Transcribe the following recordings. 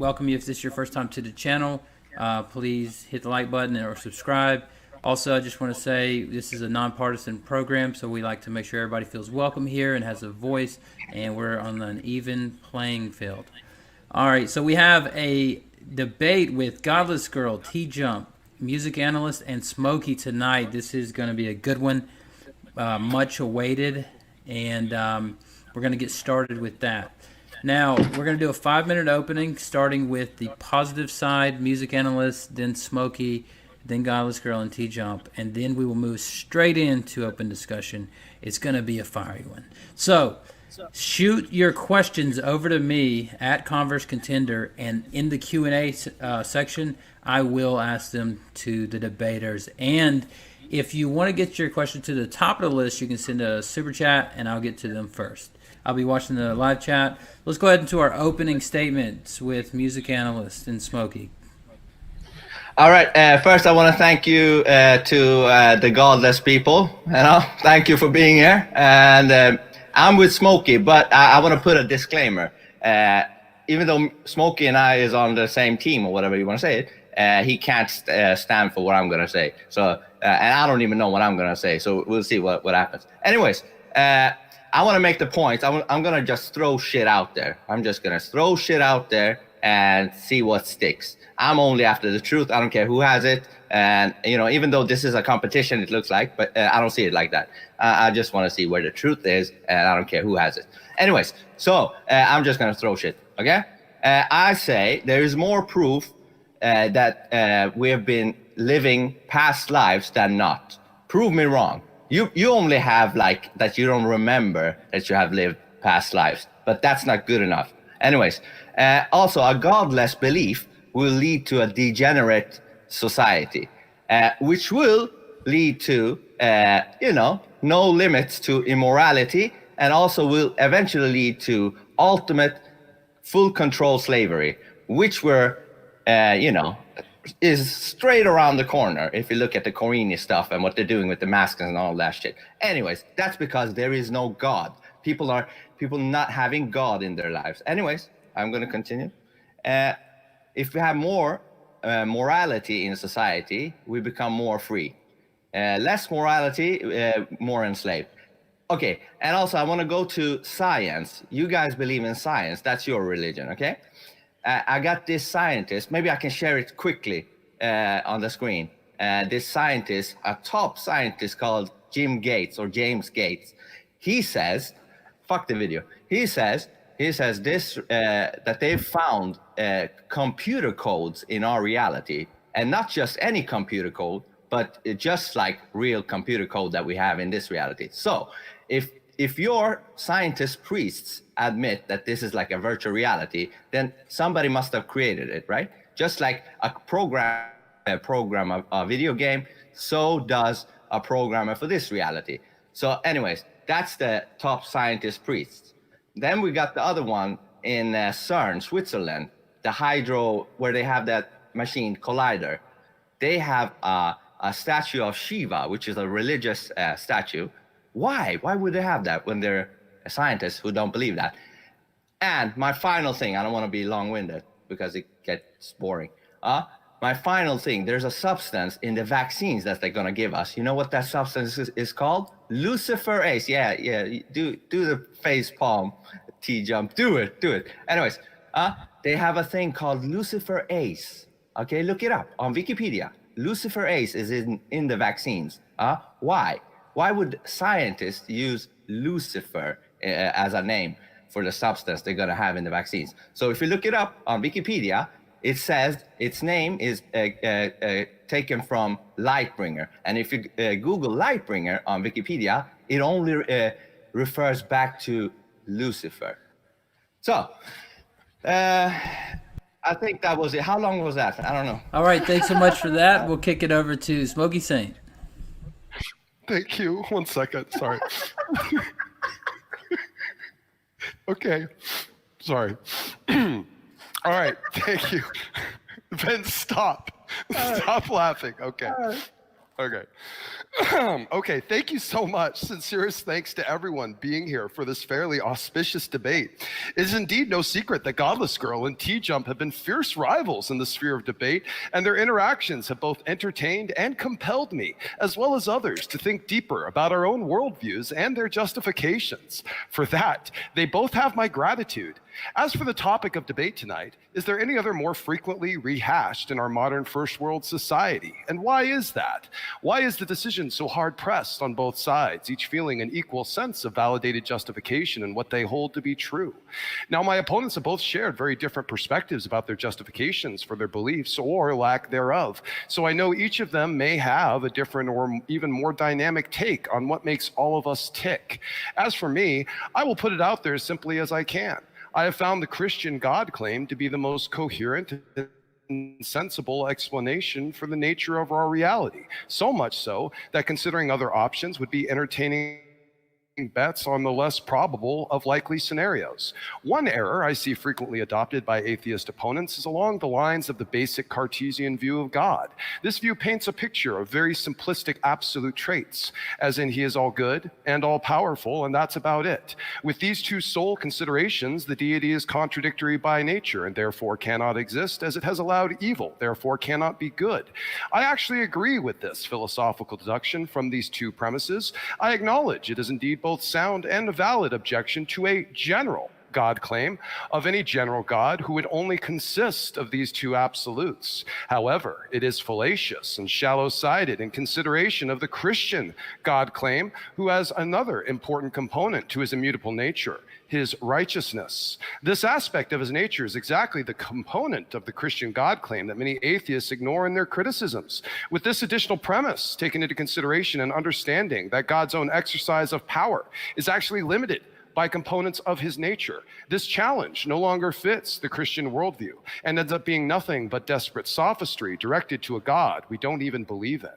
welcome you if this is your first time to the channel. Please hit the like button or subscribe. Also, I just want to say this is a nonpartisan program, so we like to make sure everybody feels welcome here and has a voice, and we're on an even playing field. All right, so we have a debate with Godless Girl, TJump, music analyst, and Smokey tonight. This is going to be a good one, much awaited, and we're going to get started with that. Now, we're going to do a 5-minute opening, starting with the positive side, music analyst, then Smokey, then Godless Girl and TJump, and then we will move straight into open discussion. It's going to be a fiery one. So, shoot your questions over to me at Converse Contender, and in the Q&A section, I will ask them to the debaters. And if you want to get your question to the top of the list, you can send a super chat, and I'll get to them first. I'll be watching the live chat. Let's go ahead into our opening statements with music analyst and Smokey. All right. First, I want to thank you to the godless people. Thank you for being here. And I'm with Smokey, but I want to put a disclaimer. Even though Smokey and I is on the same team or whatever you want to say it, he can't stand for what I'm going to say. So, and I don't even know what I'm going to say. So we'll see what happens. Anyways, I want to make the point. I'm going to just throw shit out there. I'm just going to throw shit out there and see what sticks. I'm only after the truth. I don't care who has it. And, even though this is a competition, it looks like, but I don't see it like that. I just want to see where the truth is, and I don't care who has it. Anyways, so I'm just going to throw shit, okay? I say there is more proof that we have been living past lives than not. Prove me wrong. You only have, that you don't remember that you have lived past lives, but that's not good enough. Anyways, also, a godless belief will lead to a degenerate society, which will lead to, no limits to immorality, and also will eventually lead to ultimate full control slavery, which is straight around the corner if you look at the Corrini stuff and what they're doing with the masks and all that shit. Anyways, that's because there is no God. People not having God in their lives. Anyways, I'm going to continue. If we have more morality in society, we become more free. Less morality, more enslaved. Okay, and also I want to go to science. You guys believe in science. That's your religion, okay? I got this scientist. Maybe I can share it quickly on the screen. This scientist, a top scientist called James Gates. He says, fuck the video. He says this, that they've found computer codes in our reality, and not just any computer code, but just like real computer code that we have in this reality. So if your scientist priests admit that this is like a virtual reality, then somebody must have created it, right? Just like a video game, so does a programmer for this reality. So anyways, that's the top scientist priests. Then we got the other one in CERN, Switzerland, the hydro, where they have that machine collider. They have a statue of Shiva, which is a religious statue. Why? Why would they have that when they're scientists who don't believe that? And my final thing, I don't want to be long-winded because it gets boring. My final thing, there's a substance in the vaccines that they're going to give us. You know what that substance is called? Luciferase. Yeah. Do the face palm, TJump. Do it. Anyways, they have a thing called Luciferase. Okay, look it up on Wikipedia. Luciferase is in the vaccines. Why? Why would scientists use Lucifer as a name for the substance they're going to have in the vaccines? So if you look it up on Wikipedia, it says its name is taken from Lightbringer. And if you Google Lightbringer on Wikipedia, it only refers back to Lucifer. So, I think that was it. How long was that? I don't know. All right, thanks so much for that. We'll kick it over to Smokey Saint. Thank you. 1 second. Sorry. Okay. Sorry. All right. Thank you. Ben, stop. Stop laughing. Okay. Okay. Okay, thank you so much. Sincerest thanks to everyone being here for this fairly auspicious debate. It is indeed no secret that Godless Girl and TJump have been fierce rivals in the sphere of debate, and their interactions have both entertained and compelled me, as well as others, to think deeper about our own worldviews and their justifications. For that, they both have my gratitude. As for the topic of debate tonight, is there any other more frequently rehashed in our modern first world society? And why is that? Why is the decision so hard pressed on both sides, each feeling an equal sense of validated justification in what they hold to be true? Now, my opponents have both shared very different perspectives about their justifications for their beliefs or lack thereof. So I know each of them may have a different or even more dynamic take on what makes all of us tick. As for me, I will put it out there as simply as I can. I have found the Christian God claim to be the most coherent and sensible explanation for the nature of our reality. So much so that considering other options would be entertaining bets on the less probable of likely scenarios. One error I see frequently adopted by atheist opponents is along the lines of the basic Cartesian view of God. This view paints a picture of very simplistic absolute traits, as in he is all good and all powerful, and that's about it. With these two sole considerations, the deity is contradictory by nature and therefore cannot exist, as it has allowed evil, therefore cannot be good. I actually agree with this philosophical deduction from these two premises. I acknowledge it is indeed both sound and a valid objection to a general God claim of any general God who would only consist of these two absolutes. However, it is fallacious and shallow-sighted in consideration of the Christian God claim, who has another important component to his immutable nature, his righteousness. This aspect of his nature is exactly the component of the Christian God claim that many atheists ignore in their criticisms. With this additional premise taken into consideration and understanding that God's own exercise of power is actually limited by components of his nature, this challenge no longer fits the Christian worldview and ends up being nothing but desperate sophistry directed to a God we don't even believe in.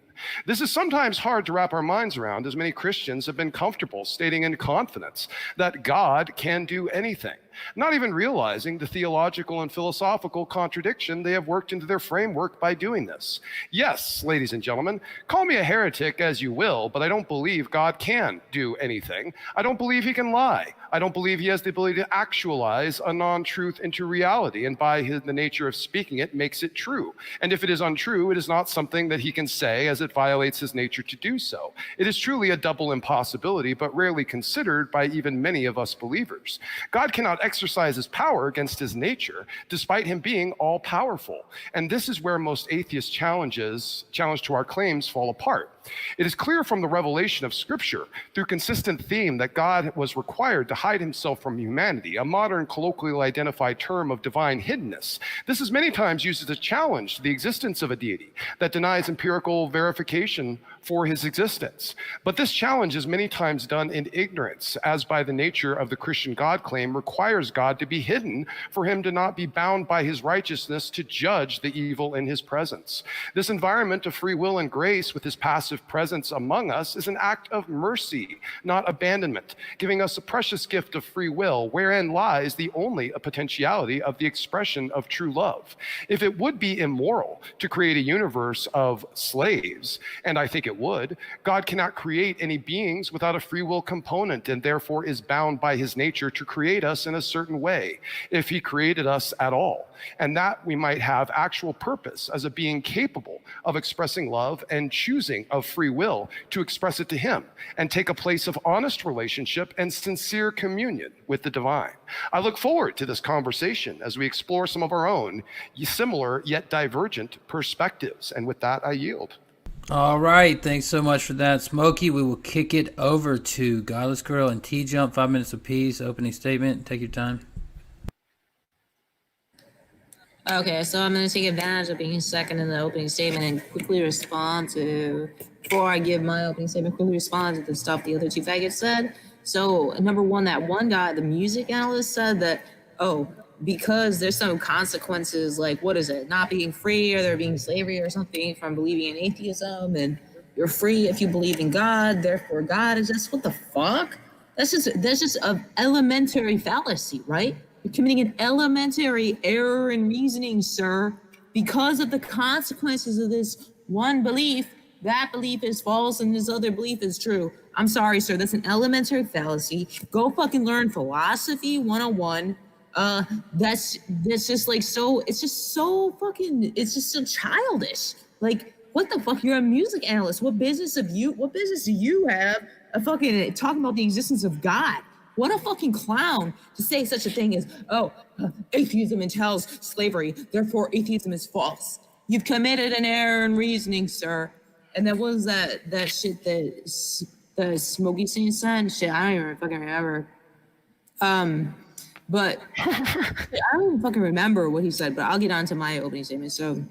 This is sometimes hard to wrap our minds around, as many Christians have been comfortable stating in confidence that God can do anything, not even realizing the theological and philosophical contradiction they have worked into their framework by doing this. Yes, ladies and gentlemen, call me a heretic as you will, but I don't believe God can do anything. I don't believe he can lie. I don't believe he has the ability to actualize a non-truth into reality, and by the nature of speaking it, makes it true. And if it is untrue, it is not something that he can say, as it violates his nature to do so. It is truly a double impossibility, but rarely considered by even many of us believers. God cannot exercise his power against his nature, despite him being all-powerful. And this is where most atheist challenge to our claims fall apart. It is clear from the revelation of Scripture, through consistent theme, that God was required to hide himself from humanity, a modern colloquially identified term of divine hiddenness. This is many times used as a challenge to the existence of a deity that denies empirical verification for his existence. But this challenge is many times done in ignorance, as by the nature of the Christian God claim requires God to be hidden for him to not be bound by his righteousness to judge the evil in his presence. This environment of free will and grace with his passive presence among us is an act of mercy, not abandonment, giving us a precious gift of free will, wherein lies the only potentiality of the expression of true love. If it would be immoral to create a universe of slaves, and I think it would, God cannot create any beings without a free will component, and therefore is bound by his nature to create us in a certain way, if he created us at all, and that we might have actual purpose as a being capable of expressing love and choosing of free will to express it to him and take a place of honest relationship and sincere communion with the divine. I look forward to this conversation as we explore some of our own similar yet divergent perspectives. And with that, I yield. All right. Thanks so much for that, Smokey. We will kick it over to Godless Girl and TJump. 5 minutes apiece. Opening statement. Take your time. Okay, so I'm going to take advantage of being second in the opening statement and quickly respond to, before I give my opening statement, quickly respond to the stuff the other two faggots said. So, number one, that one guy, the music analyst, said that, because there's some consequences, like, what is it, not being free or there being slavery or something from believing in atheism, and you're free if you believe in God, therefore God is just, what the fuck? That's just an elementary fallacy, right? You're committing an elementary error in reasoning, sir. Because of the consequences of this one belief, that belief is false and this other belief is true. I'm sorry, sir. That's an elementary fallacy. Go fucking learn philosophy 101. That's just like so. It's just so fucking. It's just so childish. Like, what the fuck? You're a music analyst. What business do you have of fucking talking about the existence of God? What a fucking clown to say such a thing as, atheism entails slavery, therefore atheism is false. You've committed an error in reasoning, sir. And then what was that shit that the Smokey Saint said? Shit, I don't even fucking remember. But I don't even fucking remember what he said, but I'll get on to my opening statement. So,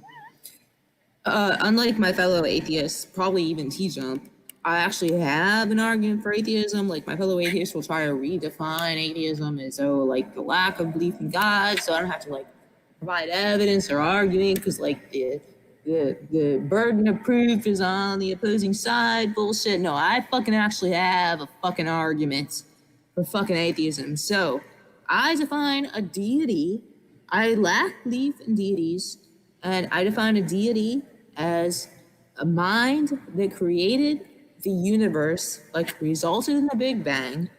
unlike my fellow atheists, probably even TJump, I actually have an argument for atheism. Like, my fellow atheists will try to redefine atheism as though, like, the lack of belief in God, so I don't have to, like, provide evidence or arguing, because, like, the burden of proof is on the opposing side. Bullshit. No, I fucking actually have a fucking argument for fucking atheism. So, I define a deity. I lack belief in deities, and I define a deity as a mind that created the universe, like resulted in the Big Bang.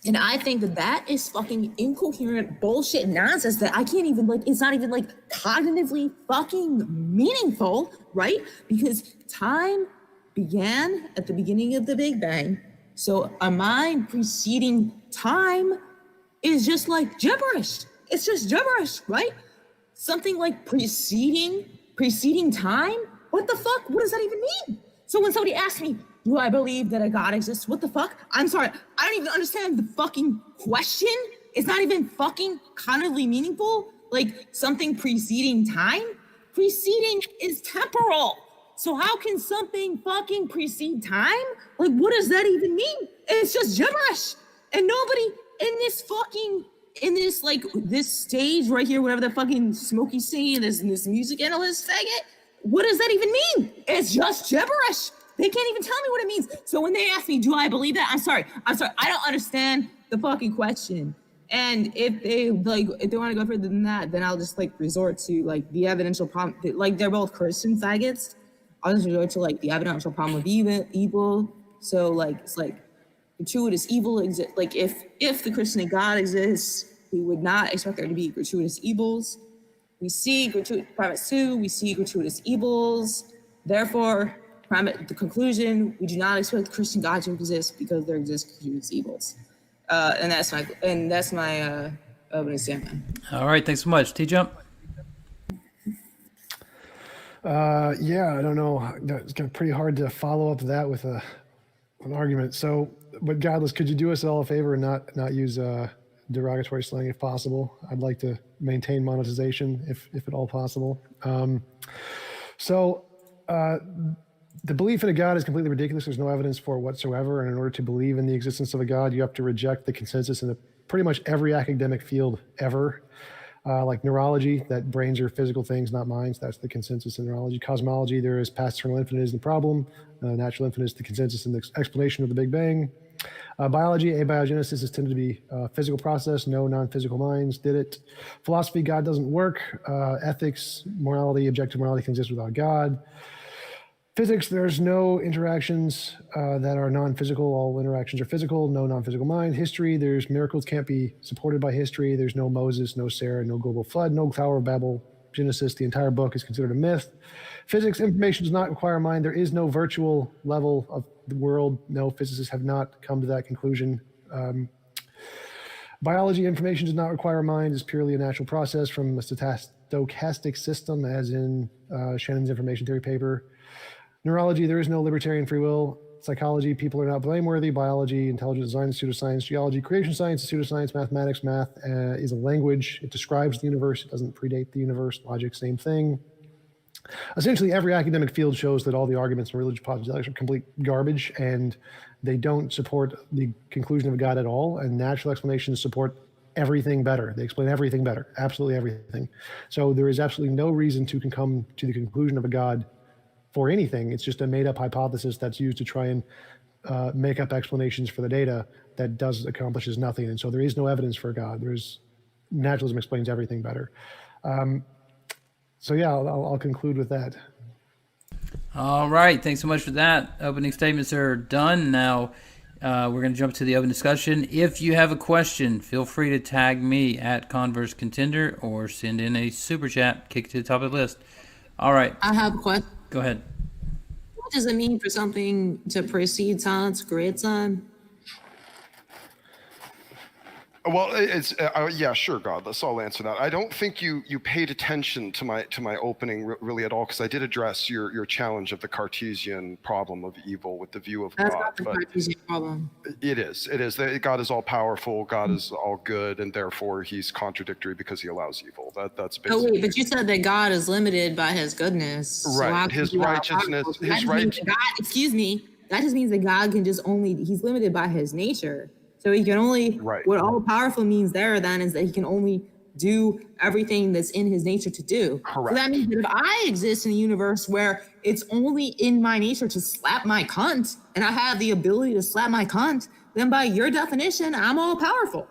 And I think that is fucking incoherent bullshit nonsense that I can't even, like, it's not even, like, cognitively fucking meaningful, right? Because time began at the beginning of the Big Bang. So a mind preceding time is just like gibberish. It's just gibberish, right? Something like preceding time? What the fuck? What does that even mean? So when somebody asks me, do I believe that a God exists? What the fuck? I'm sorry, I don't even understand the fucking question. It's not even fucking cognitively meaningful. Like, something preceding time? Preceding is temporal. So how can something fucking precede time? Like, what does that even mean? It's just gibberish. And nobody in this like this stage right here, whatever the fucking Smokey Saint, this music analyst faggot, what does that even mean? It's just gibberish. They can't even tell me what it means. So when they ask me, do I believe that? I'm sorry. I don't understand the fucking question. And if they want to go further than that, then I'll just like resort to like the evidential problem. Like, they're both Christian faggots. I'll just resort to like the evidential problem of evil. So like, it's like gratuitous evil exists. Like, if the Christian God exists, we would not expect there to be gratuitous evils. We see premise 2, we see gratuitous evils. Therefore, the conclusion, we do not expect the Christian God to exist because there exist gratuitous evils. And that's my opening statement. All right, thanks so much. TJump? Yeah, I don't know. It's pretty hard to follow up that with an argument. So, but Godless, could you do us all a favor and not use derogatory slang if possible? I'd like to maintain monetization if at all possible. The belief in a God is completely ridiculous. There's no evidence for it whatsoever. And in order to believe in the existence of a God, you have to reject the consensus in pretty much every academic field ever. Like neurology, that brains are physical things, not minds. That's the consensus in neurology. Cosmology, there is past eternal infinite is the problem. Natural infinite is the consensus in the explanation of the Big Bang. Biology, abiogenesis is tended to be a physical process. No non-physical minds did it. Philosophy, God doesn't work. Ethics, morality, objective morality can exist without God. Physics, there's no interactions that are non-physical. All interactions are physical, no non-physical mind. History, there's miracles can't be supported by history. There's no Moses, no Sarah, no global flood, no Tower of Babel. Genesis, the entire book is considered a myth. Physics, information does not require mind. There is no virtual level of the world. No, physicists have not come to that conclusion. Biology, information does not require mind. It's purely a natural process from a stochastic system, as in Shannon's information theory paper. Neurology, there is no libertarian free will. Psychology, people are not blameworthy. Biology, intelligent design is pseudoscience. Geology, creation science is pseudoscience. Mathematics, math is a language. It describes the universe. It doesn't predate the universe. Logic, same thing. Essentially, every academic field shows that all the arguments in religious apologetics are complete garbage, and they don't support the conclusion of a God at all, and natural explanations support everything better. They explain everything better, absolutely everything. So there is absolutely no reason to come to the conclusion of a God for anything. It's just a made-up hypothesis that's used to try and make up explanations for the data that accomplishes nothing. And so there is no evidence for a God. Naturalism explains everything better. So yeah, I'll conclude with that. All right. Thanks so much for that. Opening statements are done. Now we're going to jump to the open discussion. If you have a question, feel free to tag me at Converse Contender or send in a super chat. Kick it to the top of the list. All right. I have a question. Go ahead. What does it mean for something to precede time to create time? Well, it's yeah, sure, Godless. I'll answer that. I don't think you paid attention to my opening really at all, because I did address your challenge of the Cartesian problem of evil with the view of That's God. not the Cartesian problem. It is. God is all powerful. God is all good, and therefore He's contradictory because He allows evil. That's Oh basically. wait, but you said that God is limited by His goodness. So Right. how can His He be all righteousness. powerful? So His that just right. means that God, excuse me. That just means that God can just only. He's limited by His nature. So He can only. Right. What all powerful means there then is that He can only do everything that's in His nature to do. Correct. So that means that if I exist in a universe where it's only in my nature to slap my cunt, and I have the ability to slap my cunt, then by your definition, I'm all powerful.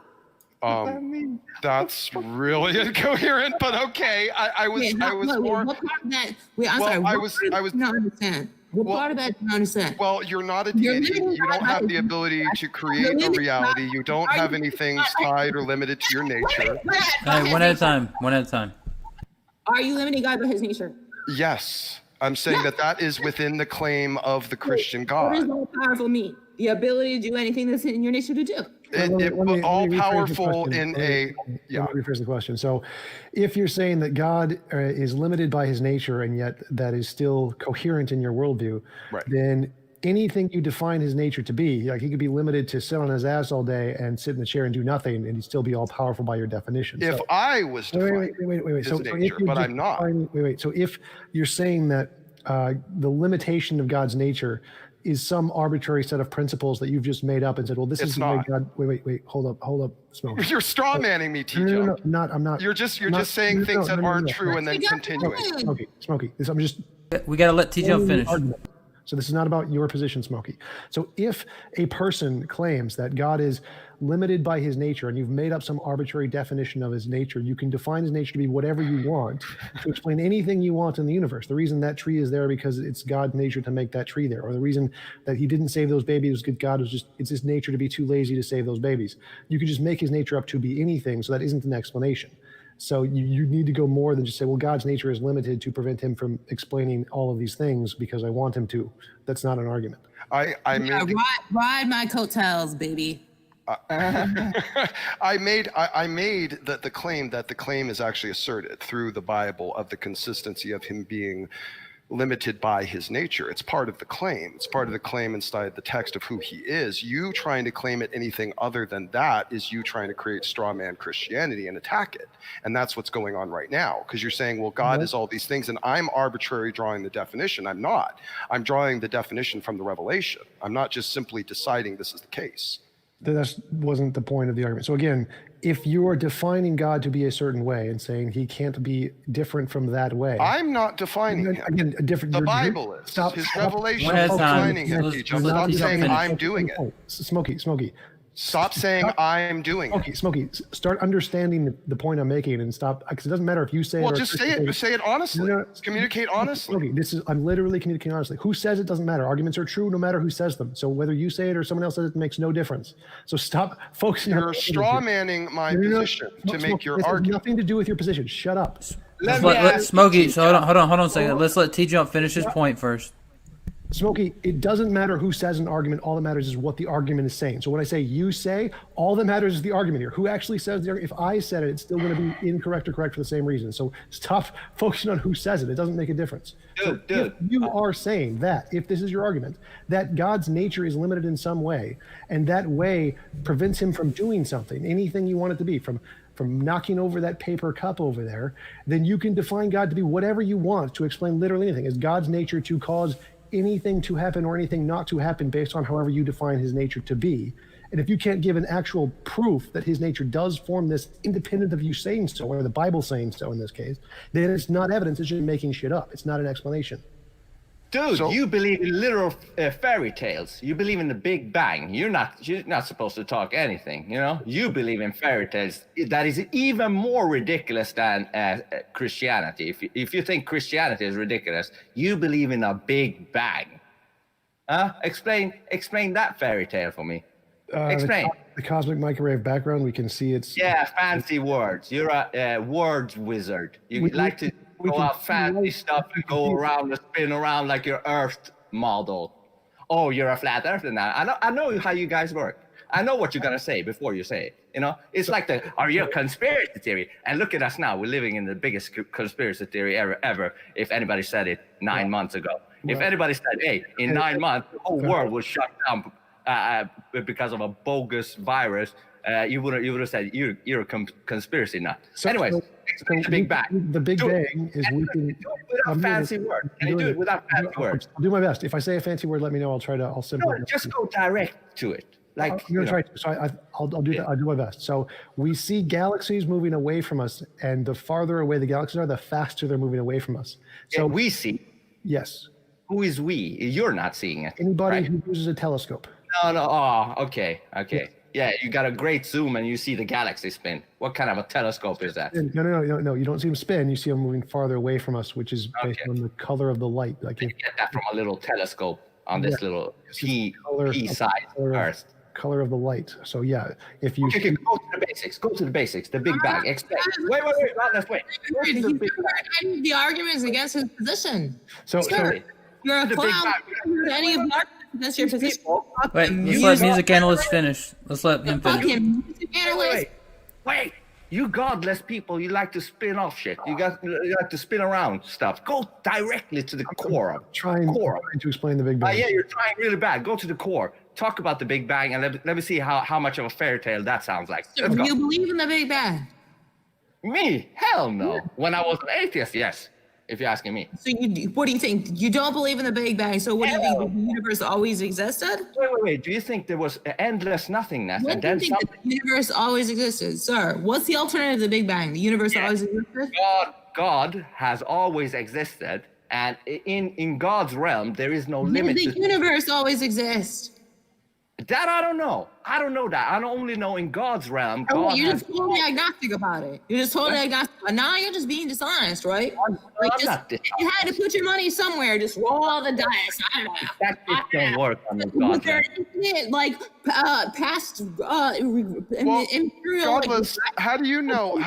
That's really incoherent, but okay. I was Wait, more. what part of that? Wait, I'm Well, sorry. I What was- part of I that was- do you not understand? What Well- part of that do you not understand? Well, you're not a You're deity. limited You don't by have my- the ability to create a limited reality. You don't Are have you- any things tied or limited to your nature. Go ahead, One at a time. One at a time. Are you limiting God by His nature? Yes, I'm saying that is within the claim of the Christian What does God. all powerful mean? The ability to do anything that's in your nature to do. All rephrase the powerful question. in a yeah. Let me rephrase the question. So, if you're saying that God is limited by His nature and yet that is still coherent in your worldview, Right. then anything you define His nature to be, like He could be limited to sit on His ass all day and sit in the chair and do nothing, and He'd still be all powerful by your definition. If So, I was defining wait. His So if nature, you're but just I'm not. defining- So if you're saying that the limitation of God's nature is some arbitrary set of principles that you've just made up and said, well, this It's is the way not. God. Wait. Hold up, Smoke. You're straw manning me, TJ. No, I'm not. You're just I'm not- saying things that aren't no. true and then We got continuing. the Smokey. I'm just We got to let TJump forming the finish. argument. So this is not about your position, Smokey. So if a person claims that God is limited by His nature and you've made up some arbitrary definition of His nature, you can define His nature to be whatever you want to explain anything you want in the universe. The reason that tree is there because it's God's nature to make that tree there, or the reason that He didn't save those babies because God was just, it's His nature to be too lazy to save those babies. You could just make His nature up to be anything, so that isn't an explanation. So you need to go more than just say, well, God's nature is limited to prevent Him from explaining all of these things because I want Him to. That's not an argument. I made Yeah, ride my coattails, baby. I made the claim that the claim is actually asserted through the Bible of the consistency of Him being limited by His nature. It's part of the claim. It's part of the claim inside the text of who He is. You trying to claim it anything other than that is you trying to create straw man Christianity and attack it. And that's what's going on right now, because you're saying, well, God is all these things, and I'm arbitrarily drawing the definition. I'm not. I'm drawing the definition from the revelation. I'm not just simply deciding this is the case. That wasn't the point of the argument. So again, if you are defining God to be a certain way and saying He can't be different from that way, I'm not defining Him. again, a different. The you're- Bible is. His revelation One at is a time. defining Him, Let's- TJ. let's Stop let saying TJ I'm doing it. Smokey. Stop saying I'm doing it. Smokey, start understanding the point I'm making and stop, because it doesn't matter if you say it Well, or just Christian say it. says Say it honestly. No. Communicate honestly. Smokey, I'm literally communicating honestly. Who says it doesn't matter. Arguments are true no matter who says them. So whether you say it or someone else says it makes no difference. So stop focusing You're on straw manning my position to make your this has argument. nothing to do with your position. Shut up. Let Smokey. So hold on a second. Let's let TJump finish his point first. Smokey, it doesn't matter who says an argument. All that matters is what the argument is saying. So when I say you say, all that matters is the argument here. Who actually says the argument? If I said it, it's still going to be incorrect or correct for the same reason. So stop focusing on who says it. It doesn't make a difference. Dude. If you are saying that, if this is your argument, that God's nature is limited in some way, and that way prevents Him from doing something, anything you want it to be, from knocking over that paper cup over there, then you can define God to be whatever you want to explain literally anything. Is God's nature to cause anything to happen or anything not to happen based on however you define His nature to be? And if you can't give an actual proof that His nature does form this independent of you saying so, or the Bible saying so in this case, then it's not evidence, it's just making shit up. It's not an explanation. Dude, So- you believe in literal fairy tales. You believe in the Big Bang. You're not supposed to talk anything, you know? You believe in fairy tales. That is even more ridiculous than Christianity. If you think Christianity is ridiculous, you believe in a Big Bang. Explain that fairy tale for me. Explain. The cosmic microwave background, we can see it's... Yeah, fancy words. You're a words wizard. You like to go out fancy stuff and go around and spin around like your Earth model. Oh, you're a flat earther now. I know how you guys work. I know what you're gonna say before you say it. You know, it's like are you a conspiracy theory? And look at us now. We're living in the biggest conspiracy theory ever. If anybody said it 9 months ago. If anybody said, hey, in 9 months, the whole world will shut down because of a bogus virus, you would have said you're a conspiracy nut. Anyways, the Big Bang. The Big Bang is weakening. Without fancy words. Can you do it without fancy words? I'll do my best. If I say a fancy word, let me know. I'll simplify. No, just go direct to it. Like I'm gonna try to. So I'll do that. I'll do my best. So we see galaxies moving away from us, and the farther away the galaxies are, the faster they're moving away from us. So we see. Yes. Who is we? You're not seeing it. Anybody right? who uses a telescope. No. Oh, okay. Yeah, you got a great zoom and you see the galaxy spin. What kind of a telescope is that? No. You don't see them spin. You see them moving farther away from us, which is based on the color of the light. Like you get that from a little telescope on this little pea-sized Earth. Color of the light. So yeah, if you okay, go to the basics. Go to the basics. The Big Bang. Explain. Wait. Let's wait. The arguments against his position. So you're a clown. Any of the arguments against your position. Wait, let's let music analyst finish. Let's let him finish. Music analyst. Wait. You godless people, you like to spin off shit. You like to spin around stuff. Go directly to the core of it. Trying to explain the Big Bang. Yeah, you're trying really bad. Go to the core. Talk about the Big Bang, and let me see how much of a fairy tale that sounds like. So do you believe in the Big Bang? Me? Hell no. When I was an atheist, yes. If you're asking me. So what do you think? You don't believe in the Big Bang, so what do you think? The universe always existed? Wait. Do you think there was endless nothingness What and do you then think something? the universe always existed? Sir, what's the alternative to the Big Bang? The universe always existed? God has always existed, and in God's realm, there is no limit. The universe always exists. That I don't know. I don't know that. I only know in God's realm. You're just totally agnostic about it. You're just totally agnostic. Now you're just being dishonest, right? You had to put your money somewhere. Just roll the dice. I don't know. That just don't work on the God realm. Past imperial. Godless, how do you know?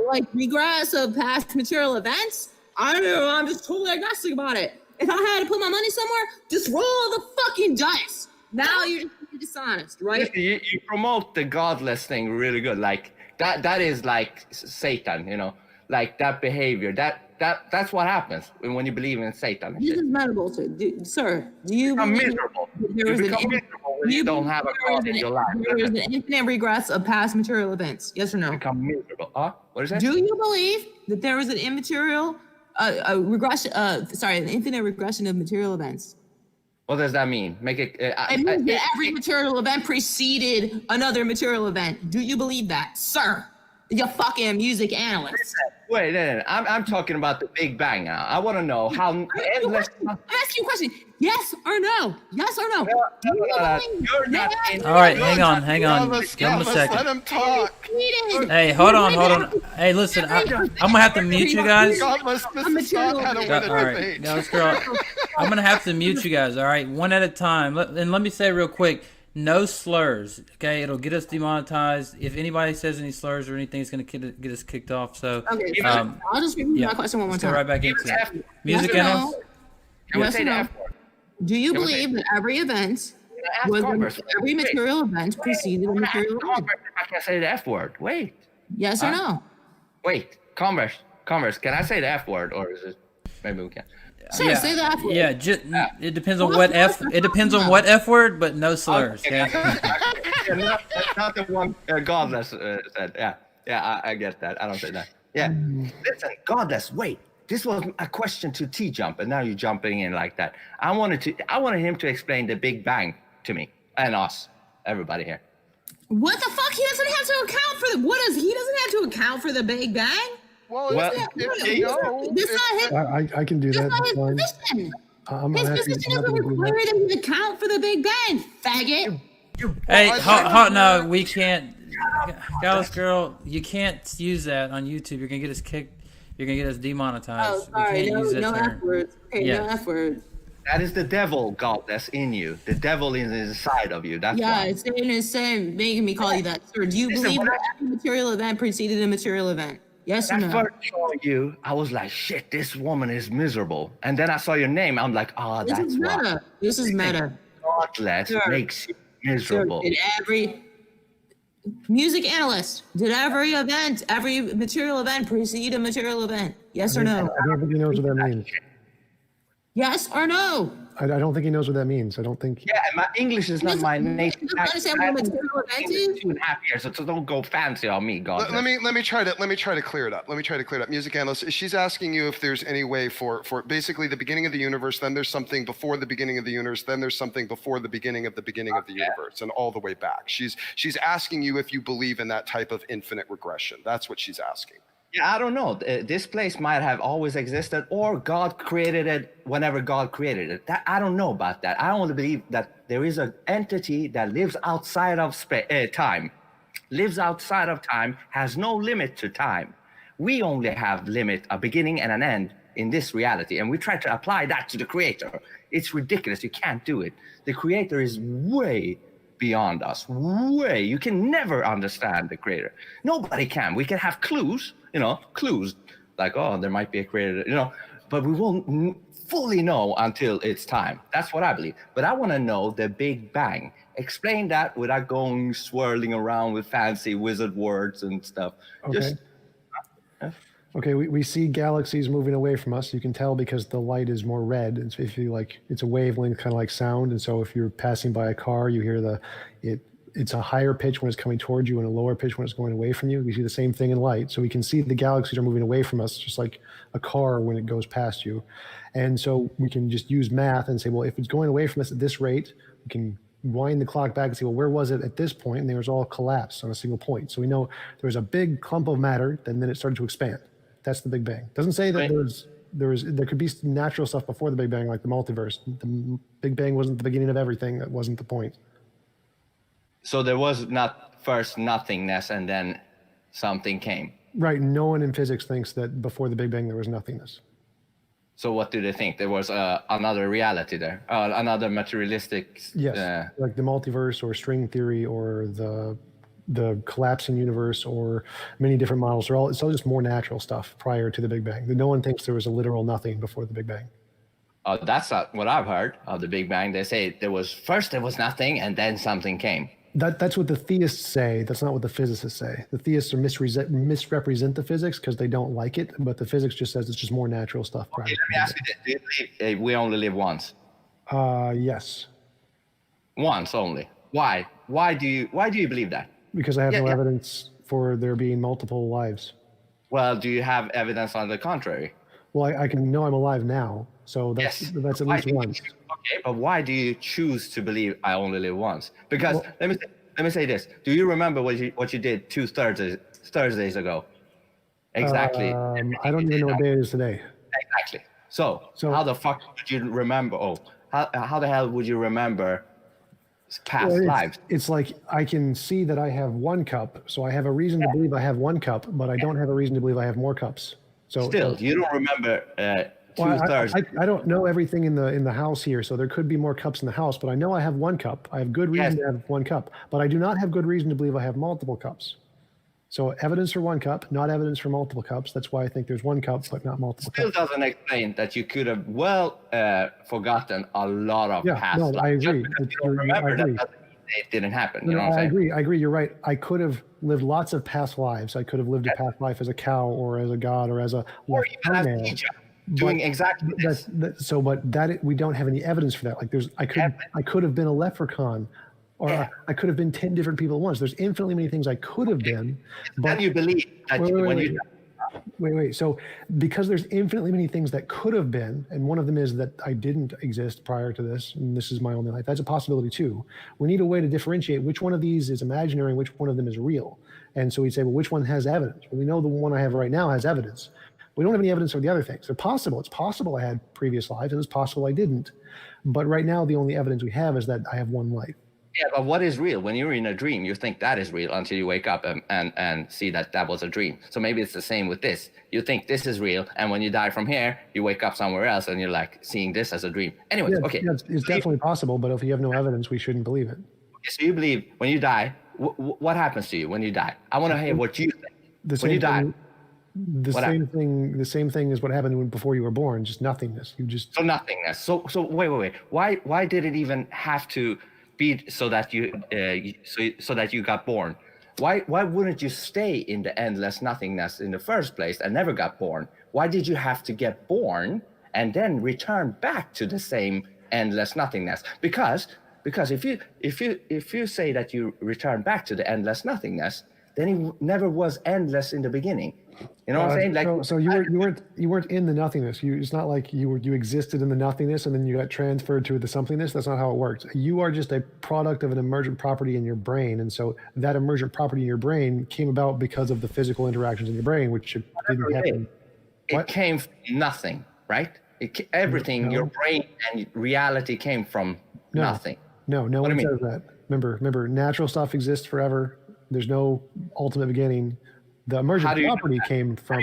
Like regress of past material events? I don't know. I'm just totally agnostic about it. If I had to put my money somewhere, just roll the fucking dice. Now you're just being dishonest, right? You promote the godless thing really good. Like that is like Satan, you know, like that behavior. That's what happens when you believe in Satan. This is medical, sir. Do you become believe miserable? You become miserable when you don't have a God in your life. There is an infinite regress of past material events. Yes or no? Become miserable. What is that? Do you believe that there is an immaterial regression? An infinite regression of material events. What does that mean? Make it. It means that every material event preceded another material event. Do you believe that, sir? You fucking music analyst. Wait, no. I'm talking about the Big Bang now. I want to know how endless. I'm asking you a question. Yes or no? Yes or no? You're not in. All right, hang on. Give him a second. Let him talk. Hey, hold on. Hey, listen, I'm gonna have to mute you guys. Godless, this is not how to win a debate. Godless Girl, I'm gonna have to mute you guys. All right, one at a time. And let me say real quick. No slurs, okay? It'll get us demonetized. If anybody says any slurs or anything, it's going to get us kicked off. So, okay, I'll just repeat my question one more time. Go right back into it. Music analyst? Yes or no? Do you believe that every event, every material event preceded a material event? I can say the F word. Wait. Yes or no? Wait, Converse. Can I say the F word, or is it? Maybe we can. Sure, say the F word. Yeah, it depends on what F. It depends on what F word, but no slurs. Okay. Not the one Godless said. Yeah, I get that. I don't say that. Yeah, listen, Godless. Wait, this was a question to TJump, and now you're jumping in like that. I wanted him to explain the Big Bang to me and us, everybody here. What the fuck? He doesn't have to account for he doesn't have to account for the Big Bang. Well, I can do that. That's not his position. I'm His not happy. position I'm not doesn't gonna do require that. that we account for the Big Bang, faggot. Hey, no, we can't. Godless Girl, you can't use that on YouTube. You're gonna get us kicked. You're gonna get us demonetized. Oh, sorry. We can't use that No term. F words. Okay, Yeah. no F words. That is the devil, God, that's in you. The devil is inside of you. That's Yeah, why. it's saying the same, making me call you that. Sir, do you Listen, believe when that every material event preceded a material event? Yes or When I no? first saw you, I was like, shit, this woman is miserable. And then I saw your name. I'm like, oh, This that's is why. meta. This is meta. Godless Sure. makes you Sir, miserable. did every music analyst, did every event, every material event precede a material event? Yes or no? I don't think he knows what that means. Yes or no? I don't think he knows what that means. I don't think. Yeah, and my English is not my native You don't understand what a material event is? 2.5 years, so don't go fancy on me, God. Let me try to clear it up. Music analyst, she's asking you if there's any way for basically the beginning of the universe, then there's something before the beginning of the universe, then there's something before the beginning of the universe, and all the way back. She's asking you if you believe in that type of infinite regression. That's what she's asking. Yeah, I don't know. This place might have always existed, or God created it whenever God created it. I don't know about that. I only believe that there is an entity that lives outside of time. Lives outside of time, has no limit to time. We only have limit, a beginning and an end in this reality, and we try to apply that to the creator. It's ridiculous. You can't do it. The creator is way beyond us. Way. You can never understand the creator. Nobody can. We can have clues, clues like, oh, there might be a creator, but we won't fully know until it's time. That's what I believe. But I want to know the Big Bang. Explain that without going swirling around with fancy wizard words and stuff. Okay. Okay, we see galaxies moving away from us. You can tell because the light is more red. And so if you it's a wavelength, kind of like sound. And so if you're passing by a car, you hear it's a higher pitch when it's coming towards you and a lower pitch when it's going away from you. We see the same thing in light. So we can see the galaxies are moving away from us, just like a car when it goes past you. And so we can just use math and say, well, if it's going away from us at this rate, we can wind the clock back and say, well, where was it at this point? And there was all collapse on a single point. So we know there was a big clump of matter, and then it started to expand. That's the Big Bang. Doesn't say that there could be natural stuff before the Big Bang, like the multiverse. The Big Bang wasn't the beginning of everything. That wasn't the point. So there was not first nothingness and then something came. Right. No one in physics thinks that before the Big Bang there was nothingness. So what do they think? There was another reality there, another materialistic. Yes, like the multiverse or string theory or the collapsing universe or many different models. It's all just more natural stuff prior to the Big Bang. No one thinks there was a literal nothing before the Big Bang. That's not what I've heard of the Big Bang. They say there was nothing and then something came. That's what the theists say. That's not what the physicists say. The theists are misrepresent the physics because they don't like it, but the physics just says it's just more natural stuff. Okay, let me ask you this. Do you believe we only live once? Yes. Once only. Why? Why do you believe that? Because I have no evidence for there being multiple lives. Well, do you have evidence on the contrary? Well, I can know I'm alive now, so that's at least one. Okay, but why do you choose to believe I only live once? Because let me say this. Do you remember what you did 2 Thursdays ago? Exactly. I don't even know what day it is today. Exactly. So how the fuck would you remember? How the hell would you remember past lives? It's like I can see that I have 1 cup, so I have a reason to believe I have 1 cup, but I don't have a reason to believe I have more cups. So still, you don't remember 2 Thursdays. I don't know everything in the house here, so there could be more cups in the house, but I know I have 1 cup. I have good reason to have 1 cup, but I do not have good reason to believe I have multiple cups. So evidence for 1 cup, not evidence for multiple cups. That's why I think there's 1 cup, but not multiple cups. Still doesn't explain that you could have forgotten a lot of past lives. I agree. Remember that it didn't happen. You know what I'm saying? I agree. You're right. I could have lived lots of past lives. I could have lived a past life as a cow or as a god or as a female. Doing exactly this. But we don't have any evidence for that. Like I could have been a leprechaun, or I could have been 10 different people at once. There's infinitely many things I could have been. But you believe that wait. So because there's infinitely many things that could have been, and one of them is that I didn't exist prior to this, and this is my only life. That's a possibility too. We need a way to differentiate which one of these is imaginary and which one of them is real. And so we'd say, well, which one has evidence? Well, we know the one I have right now has evidence. We don't have any evidence for the other things. They're possible. It's possible I had previous lives, and it's possible I didn't. But right now, the only evidence we have is that I have one life. Yeah, but what is real? When you're in a dream, you think that is real until you wake up and see that that was a dream. So maybe it's the same with this. You think this is real, and when you die from here, you wake up somewhere else, and you're like seeing this as a dream. Anyways, Yeah, okay. yeah, it's definitely possible, but if you have no evidence, we shouldn't believe it. Okay, so you believe when you die, what happens to you when you die? I want to hear what you think. When you die, The same thing is what happened before you were born, just nothingness. You just so nothingness. So wait. Why did it even have to be so that you got born? Why wouldn't you stay in the endless nothingness in the first place and never got born? Why did you have to get born and then return back to the same endless nothingness? Because if you say that you return back to the endless nothingness, then it never was endless in the beginning. You know what I'm saying? Like, so you weren't in the nothingness. It's not like you existed in the nothingness and then you got transferred to the somethingness. That's not how it works. You are just a product of an emergent property in your brain, and so that emergent property in your brain came about because of the physical interactions in your brain, which didn't happen. It came from nothing, right? Everything, your brain and reality came from nothing. No one says that. Remember, natural stuff exists forever. There's no ultimate beginning. The emergent property came from.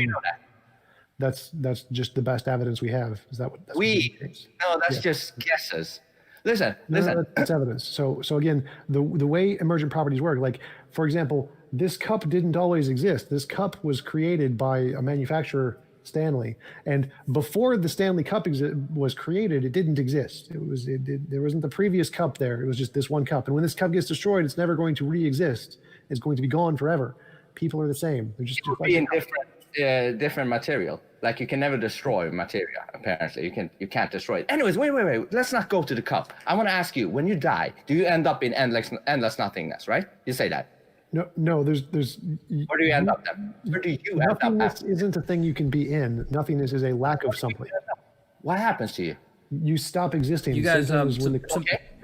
That's just the best evidence we have. Is that what? That's just guesses. Listen. That's evidence. So again, the way emergent properties work, like for example, this cup didn't always exist. This cup was created by a manufacturer, Stanley, and before the Stanley Cup was created, it didn't exist. There wasn't the previous cup there. It was just this one cup. And when this cup gets destroyed, it's never going to re-exist. It's going to be gone forever. People are the same. They're just in different material. Like you can never destroy material. Apparently, you can't destroy it. Anyways, wait. Let's not go to the cup. I want to ask you: when you die, do you end up in endless nothingness? Right? You say that. No. There's. Where do you end up then? Where do you end up? Nothingness isn't a thing you can be in. Nothingness is a lack of something. What happens to you? You stop existing. You guys,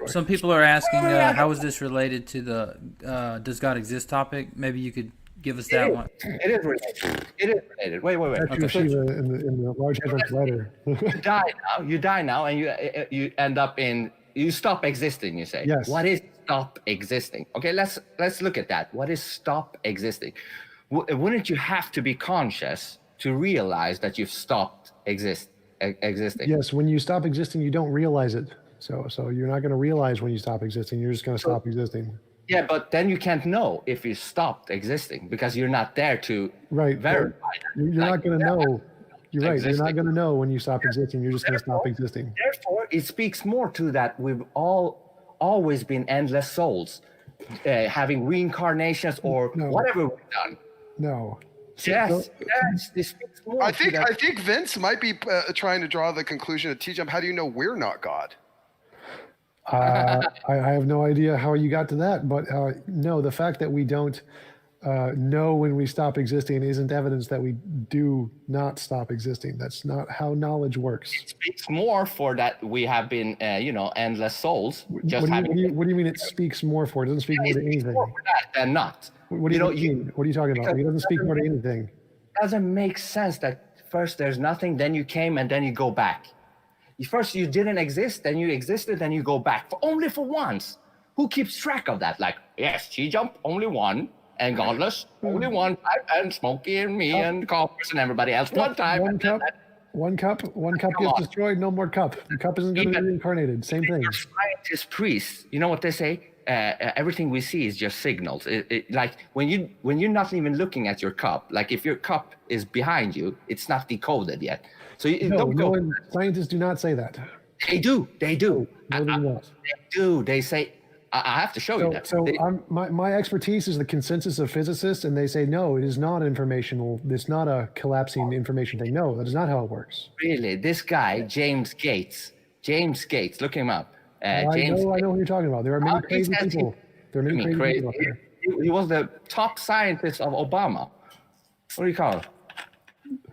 some people are asking, how is this related to the "Does God Exist" topic? Maybe you could give us that one. It is related. Wait. That's in the large headphones letter. You die now, and you end up in. You stop existing. You say. Yes. What is stop existing? Okay, let's look at that. What is stop existing? Wouldn't you have to be conscious to realize that you've stopped existing? Yes, when you stop existing, you don't realize it. So you're not going to realize when you stop existing. You're just going to stop existing. Yeah, but then you can't know if you stopped existing because you're not there to verify. You're not going to know. You're right. You're not going to know when you stop existing. You're just going to stop existing. Therefore, it speaks more to that we've always been endless souls, having reincarnations or whatever we've done. No. Yes, this speaks more. I think Vince might be trying to draw the conclusion of TJump. How do you know we're not God? I have no idea how you got to that, but no, the fact that we don't know when we stop existing isn't evidence that we do not stop existing. That's not how knowledge works. It speaks more for that we have been, endless souls. What do you mean it speaks more for? It doesn't speak more to anything. More for that than not. What do you mean? What are you talking about? It doesn't speak more to anything. It doesn't make sense that first there's nothing, then you came, and then you go back. First you didn't exist, then you existed, then you go back only for once. Who keeps track of that? Like, yes, TJump, only one, and Godless, only one time, and Smokey and me and Coppers and everybody else one time. One cup gets destroyed, no more cup. The cup isn't going to be reincarnated. Same thing. Scientists, priests, you know what they say? Everything we see is just signals. Like when you're not even looking at your cup, like if your cup is behind you, it's not decoded yet. So don't go. Scientists do not say that. They do. No, they do not. They do. They say, I have to show you that. So my expertise is the consensus of physicists, and they say, no, it is not informational. It's not a collapsing information thing. No, that is not how it works. Really? This guy, James Gates, look him up. I know who you're talking about. There are many crazy people. There are many crazy people out there. He was the top scientist of Obama. What do you call it?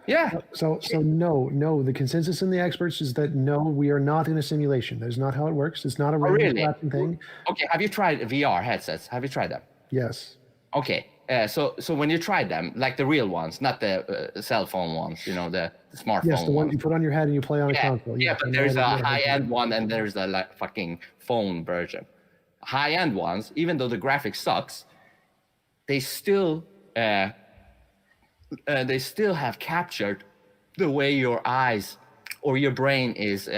Yeah. So no. The consensus in the experts is that no, we are not in a simulation. That's not how it works. It's not a random collapsing thing. Okay. Have you tried VR headsets? Have you tried them? Yes. Okay. So when you try them, like the real ones, not the cell phone ones, the smartphone Yes, the one ones. you put on your head and you play on a Yeah, console. yeah, Yes, I but know there's what a it is. high-end one and there's a like fucking phone version. High-end ones, even though the graphics sucks, they still have captured the way your eyes or your brain is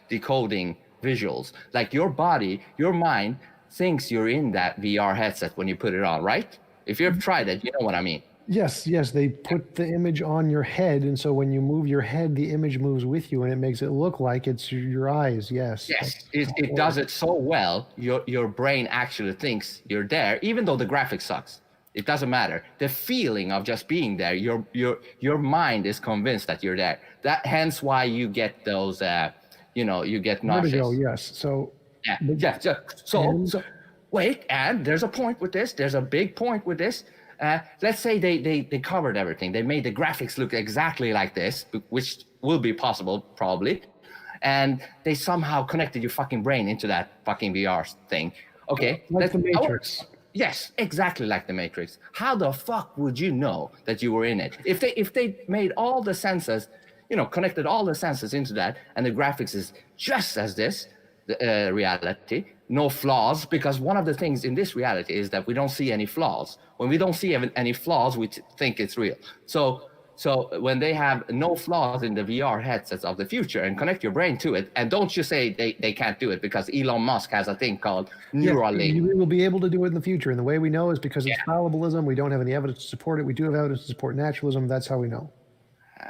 decoding visuals. Like your body, your mind thinks you're in that VR headset when you put it on, right? If you've tried it, you know what I mean. Yes, they put the image on your head, and so when you move your head, the image moves with you, and it makes it look like it's your eyes. Yes. Yes, it does it so well. Your brain actually thinks you're there, even though the graphics sucks. It doesn't matter. The feeling of just being there, your mind is convinced that you're there. Hence why you get those, you get nauseous. Vertigo, yes. So Yeah. So wait, and there's a point with this. There's a big point with this. Let's say they covered everything. They made the graphics look exactly like this, which will be possible probably, and they somehow connected your fucking brain into that fucking VR thing. Okay, like the Matrix. Yes, exactly like the Matrix. How the fuck would you know that you were in it? If they made all the senses, connected all the senses into that, and the graphics is just as this reality, no flaws, because one of the things in this reality is that we don't see any flaws. When we don't see any flaws, we think it's real. So when they have no flaws in the VR headsets of the future and connect your brain to it, and don't you say they can't do it, because Elon Musk has a thing called Neuralink. We will be able to do it in the future, and the way we know is because it's fallibilism. We don't have any evidence to support it. We do have evidence to support naturalism. That's how we know.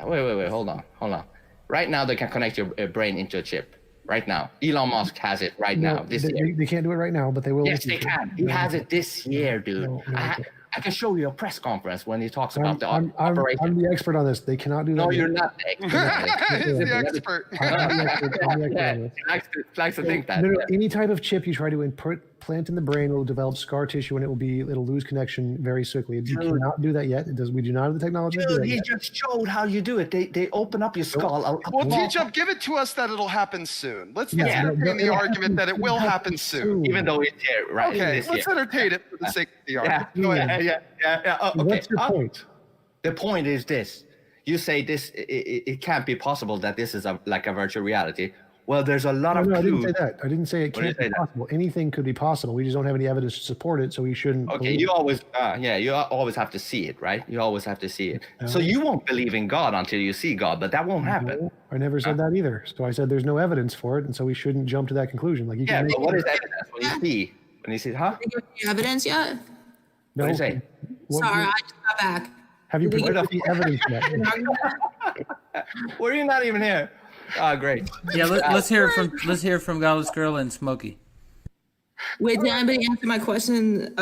Wait, hold on. Right now they can connect your brain into a chip. Right now, Elon Musk has it right now. This year. They can't do it right now, but they will. Yes, they can. He has it this year, dude. I can show you a press conference when he talks about the operation. I'm the expert on this. They cannot do that. No, you're not the expert. He's the expert. I'm the expert on this. He likes to think that. No, any type of chip you try to plant in the brain will develop scar tissue, and it'll lose connection very quickly. You cannot do that yet. We do not have the technology to do that He yet. just showed how you do it. They open up your skull. Well, TJump, give it to us that it'll happen soon. Let's entertain the argument that it will happen soon. Even though it's here, right? Okay, let's entertain it for the sake of the argument. Go ahead. Yeah. Okay. What's your point? The point is this: you say this. It can't be possible that this is like a virtual reality. Well, there's a lot of. No, I didn't clues. say that. I didn't say it can't be possible. Anything could be possible. We just don't have any evidence to support it, so we shouldn't. Okay, you always, you always have to see it, right? You always have to see it. So you won't believe in God until you see God, but that won't happen. No, I never said that either. So I said there's no evidence for it, and so we shouldn't jump to that conclusion. Like you can. But what is evidence when you see? When you see, huh? Did you get the evidence yet? No. What do you say? Sorry, I just got back. Have you provided the evidence yet? Were you not even here? Oh, great. Yeah, let's hear from Godless Girl and Smokey. Wait, did anybody answer my question?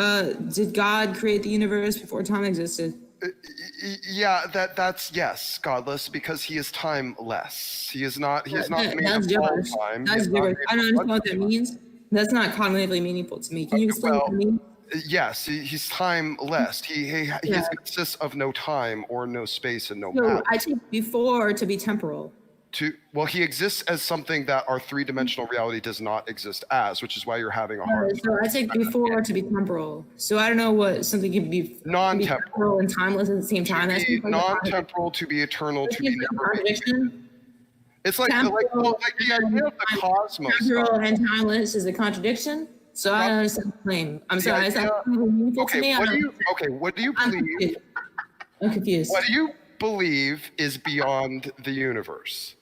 Did God create the universe before time existed? Yeah, that's yes, godless, because he is timeless. He is not made That's of all gibberish. time. That's gibberish. I don't understand what that means. That's not cognitively meaningful to me. Can you explain what that means? Yes, he's timeless. He consists of no time or no space and no So matter. I take before to be temporal. He exists as something that our three-dimensional reality does not exist as, which is why you're having a hard time. So I take before to be temporal. So I don't know what something can be Non-temporal. and timeless at the same time. To be non-temporal, to be eternal, to be never. Contradiction. It's like the idea of the cosmos. Temporal and timeless is a contradiction. So I don't understand the claim. I'm sorry. Is that meaningful to me? What do you believe? I'm confused. What do you believe is beyond the universe?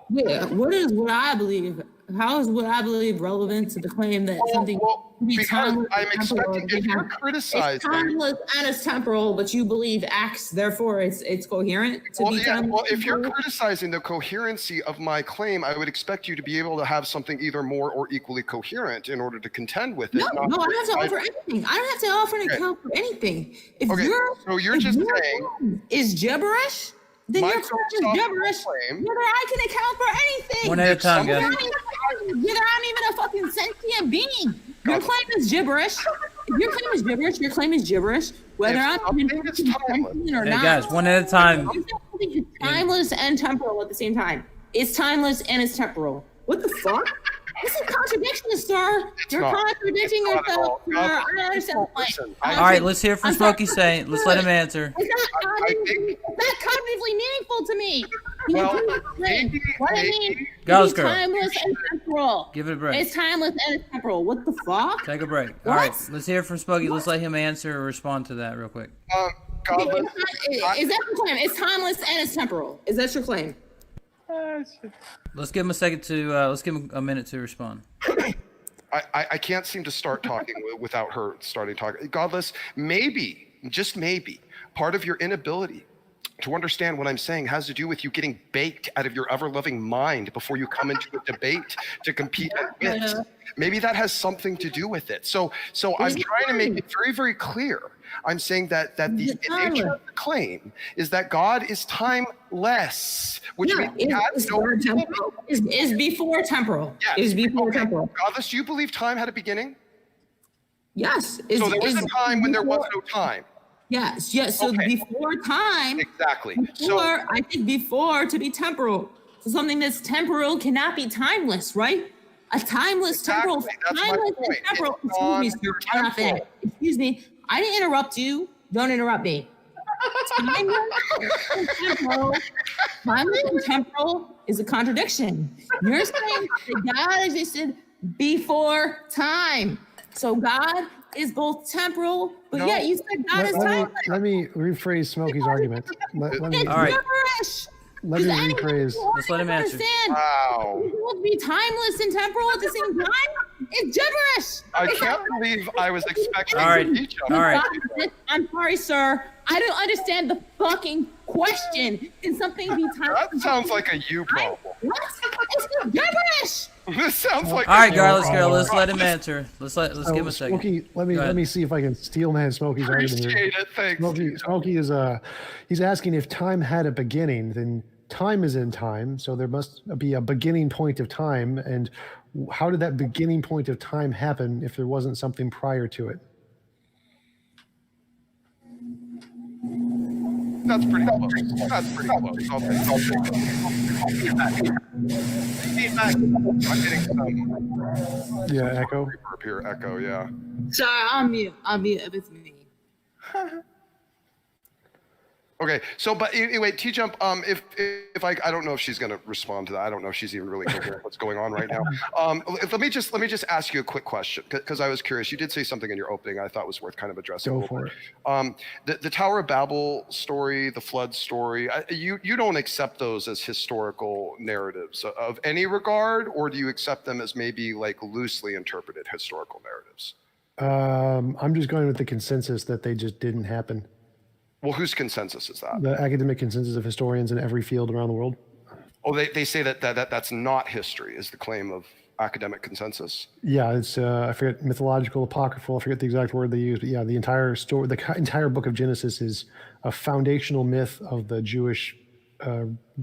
Yeah, what is what I believe? How is what I believe relevant to the claim that something because I'm expecting if you're criticizing, it's timeless and it's temporal, but you believe acts, therefore it's coherent to be timeless. Well, if you're criticizing the coherency of my claim, I would expect you to be able to have something either more or equally coherent in order to contend with it. No, I don't have to offer anything. I don't have to offer an account for anything. If so you're just saying is gibberish, then your claim is gibberish. Whether I can account for anything. One at a time, guys. Whether I'm even a fucking sentient being. Your claim is gibberish. If your claim is gibberish, your claim is gibberish. Whether I'm sentient or not. Guys, one at a time. It's timeless and temporal at the same time. It's timeless and it's temporal. What the fuck? It's a contradiction, sir. You're contradicting yourself, sir. I don't understand. All right, let's hear from Smokey Saint. Let's let him answer. It's not cognitively meaningful to me. Well, What it means Godless to be Girl. timeless and temporal. Give it a break. It's timeless and it's temporal. What the fuck? Take a break. All right, let's hear from Smokey. Let's let him answer or respond to that real quick. Godless, Is that your claim? It's timeless and it's temporal. Is that your claim? Let's give him a second to. Let's give him a minute to respond. I can't seem to start talking without her starting talking. Godless, maybe, just maybe, part of your inability to understand what I'm saying has to do with you getting baked out of your ever-loving mind before you come into a debate to compete at wit. Maybe that has something to do with it. So I'm trying to make it very, very clear. I'm saying that the nature of the claim is that God is timeless, which means he has no temporal. Is before temporal. Yes. Is before temporal. Godless, do you believe time had a beginning? Yes. So there was a time when there was no time. Yes. So before time. Exactly. Before, I think before to be temporal. So something that's temporal cannot be timeless, right? A timeless temporal. That's Timeless my point. and temporal. It's Excuse me. I didn't interrupt you. Don't interrupt me. Timeless and temporal. Timeless and temporal is a contradiction. You're saying that God existed before time. So God is both temporal, but yet you said God is timeless. Let me rephrase Smokey's argument. Let me, All right. Gibberish. let me rephrase. Let's let him answer. Understand? Wow. You want to be timeless and temporal at the same time? It's gibberish. I can't believe I was expecting All right. each All right. I'm sorry, sir. I don't understand the fucking question. Can something be timeless? That sounds like a you problem. What? It's just gibberish. This sounds like All right, a Godless Girl. Let's let him answer. Let's give him a second. Smokey, let Go ahead. me see if I can steel man Smokey's argument here. Appreciate it. Thanks. Smokey is he's asking if time had a beginning, then time is in time, so there must be a beginning point of time. And how did that beginning point of time happen if there wasn't something prior to it? That's pretty close. That's pretty close. I'll take it. Feedback. I'm getting some Yeah, echo. reverb here. Echo, yeah. Sorry, I'm mute. It's me. Okay, so but anyway, TJump, if I don't know if she's gonna respond to that. I don't know if she's even really aware of what's going on right now. Let me just ask you a quick question because I was curious. You did say something in your opening I thought was worth kind of addressing. Go for it. The Tower of Babel story, the flood story. You don't accept those as historical narratives of any regard, or do you accept them as maybe like loosely interpreted historical narratives? I'm just going with the consensus that they just didn't happen. Well, whose consensus is that? The academic consensus of historians in every field around the world. Oh, they say that's not history, is the claim of academic consensus. Yeah, it's I forget, mythological, apocryphal. I forget the exact word they use, but yeah, the entire story, the entire book of Genesis is a foundational myth of the Jewish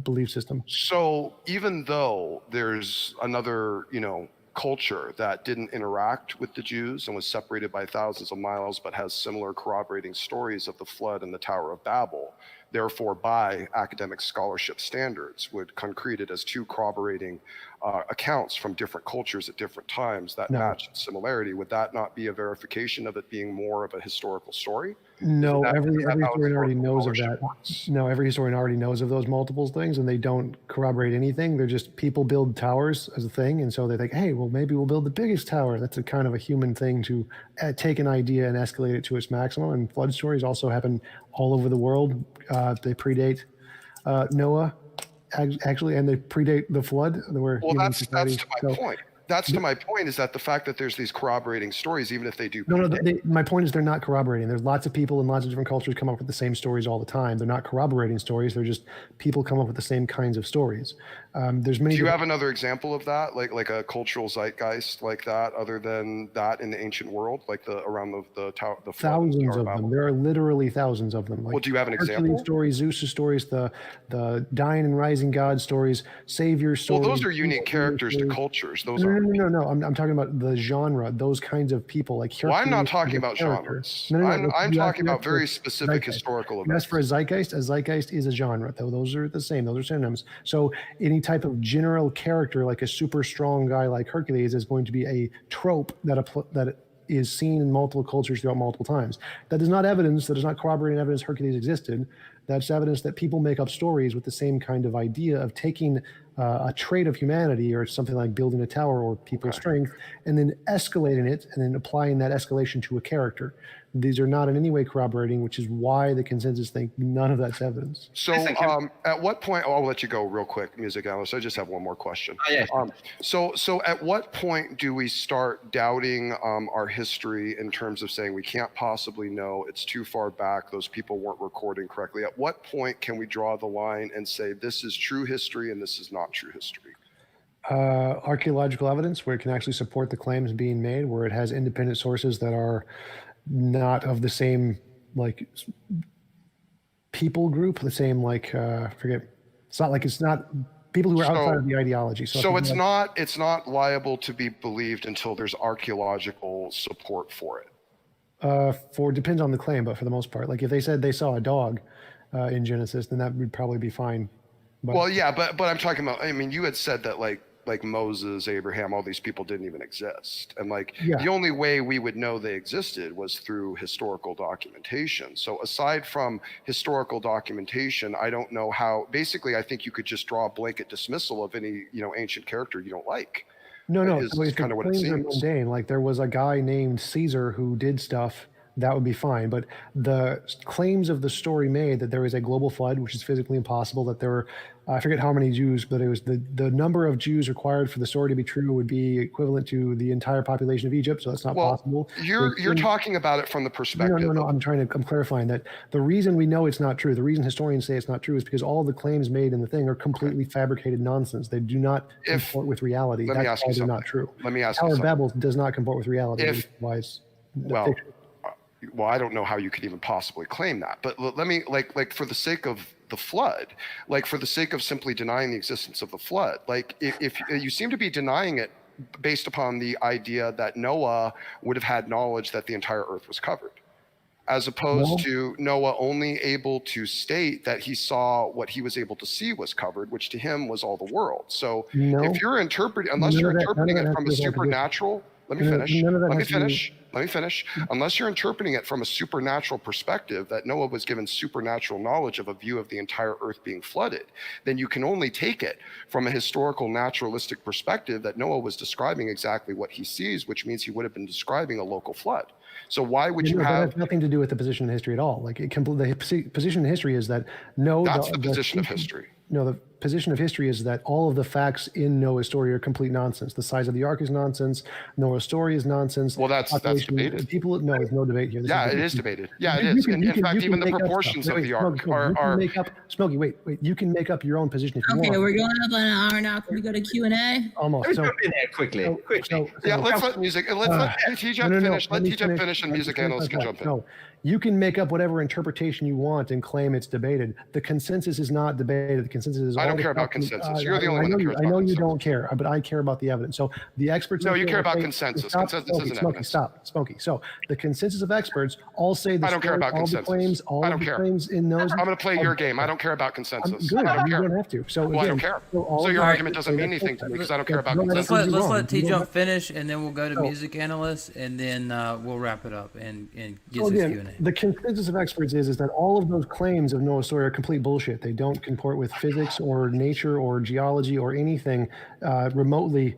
belief system. So even though there's another, culture that didn't interact with the Jews and was separated by thousands of miles, but has similar corroborating stories of the flood and the Tower of Babel, therefore by academic scholarship standards would concrete it as two corroborating accounts from different cultures at different times that match in similarity. Would that not be a verification of it being more of a historical story? No, every historian already knows of that. No, every historian already knows of those multiple things, and they don't corroborate anything. They're just people build towers as a thing, and so they think, hey, well, maybe we'll build the biggest tower. That's a kind of a human thing to take an idea and escalate it to its maximum. And flood stories also happen all over the world. They predate Noah, actually, and they predate the flood. Well, that's to my point. That's to my point, is that the fact that there's these corroborating stories, even if they do. No, my point is they're not corroborating. There's lots of people in lots of different cultures come up with the same stories all the time. They're not corroborating stories. They're just people come up with the same kinds of stories. There's many. Do you have another example of that, like a cultural zeitgeist like that, other than that in the ancient world, like around the tower, the thousands of them. There are literally thousands of them. Well, do you have an example? Stories, Zeus stories, the dying and rising God stories, Savior stories. Well, those are unique characters to cultures. Those No. I'm talking about the genre, those kinds of people. Like Well, I'm not Hercules talking is a about character. genres. No. I'm You talking asked about for very specific zeitgeist. historical You events. asked for a zeitgeist is a genre, though. Those are the same. Those are synonyms. So any type of general character, like a super strong guy like Hercules, is going to be a trope that is seen in multiple cultures throughout multiple times. That is not evidence. That is not corroborating evidence Hercules existed. That's evidence that people make up stories with the same kind of idea of taking a trait of humanity or something like building a tower or people's strength, and then escalating it and then applying that escalation to a character. These are not in any way corroborating, which is why the consensus think none of that's evidence. So at what point, I'll let you go real quick, music analyst. I just have one more question. Yes. So at what point do we start doubting our history in terms of saying we can't possibly know, it's too far back, those people weren't recording correctly? At what point can we draw the line and say this is true history and this is not true history? Archaeological evidence where it can actually support the claims being made, where it has independent sources that are not of the same like people group, the same like forget. It's not people who are outside of the ideology. So it's not liable to be believed until there's archaeological support for it. Depends on the claim, but for the most part, like if they said they saw a dog in Genesis, then that would probably be fine. But, Well, yeah, but I'm talking about. I mean, you had said that like Moses, Abraham, all these people didn't even exist, and the only way we would know they existed was through historical documentation. So aside from historical documentation, I don't know how. Basically, I think you could just draw a blanket dismissal of any ancient character you don't like. No. Is So if kind the of what it claims are seems. mundane, like there was a guy named Caesar who did stuff, that would be fine. But the claims of the story made that there was a global flood, which is physically impossible, that there were, I forget how many Jews, but it was the number of Jews required for the story to be true would be equivalent to the entire population of Egypt. So that's not possible. You're talking about it from the perspective. No. I'm clarifying that the reason we know it's not true, the reason historians say it's not true, is because all the claims made in the thing are completely fabricated nonsense. They do not comport with reality. Let me ask you They're something. not true. Let me ask Tower you of something. Babel does not comport with reality. Well, I don't know how you could even possibly claim that. But let me, like for the sake of the flood, like for the sake of simply denying the existence of the flood, like if you seem to be denying it based upon the idea that Noah would have had knowledge that the entire earth was covered, as opposed to Noah only able to state that he saw what he was able to see was covered, which to him was all the world. So if you're interpreting, unless you're interpreting it from a supernatural, let me finish. Unless you're interpreting it from a supernatural perspective, that Noah was given supernatural knowledge of a view of the entire earth being flooded, then you can only take it from a historical naturalistic perspective that Noah was describing exactly what he sees, which means he would have been describing a local flood. So why would you have? That has nothing to do with the position in history at all. Like the position in history is that That's the position of history. No, the position of history is that all of the facts in Noah's story are complete nonsense. The size of the ark is nonsense. Noah's story is nonsense. Well, that's debated. There's no debate here. It is debated. Yeah, it is. In fact, even the proportions of the ark are. Smokey, wait. You can make up your own position if you want. Okay, we're going up on an hour now. Can we go to Q&A? Almost. Let me jump in there quickly. Let's let music. Let's let TJump finish. Let TJump finish, and music analysts can jump in. No, you can make up whatever interpretation you want and claim it's debated. The consensus is not debated. The consensus is. I don't care about consensus. You're the only one that cares about consensus. I know you don't care, but I care about the evidence. So the experts. No, you care about consensus. Consensus isn't evidence. Stop, Smokey. So the consensus of experts all say the I don't care about consensus. All the claims in those. I'm going to play your game. I don't care about consensus. Good. I don't care. You don't have to. So I don't care. So your argument doesn't mean anything to me because I don't care about consensus. Let's let TJump finish, and then we'll go to music analysts, and then we'll wrap it up and get to Q&A. The consensus of experts is that all of those claims of Noah's story are complete bullshit. They don't comport with physics or nature or geology or anything remotely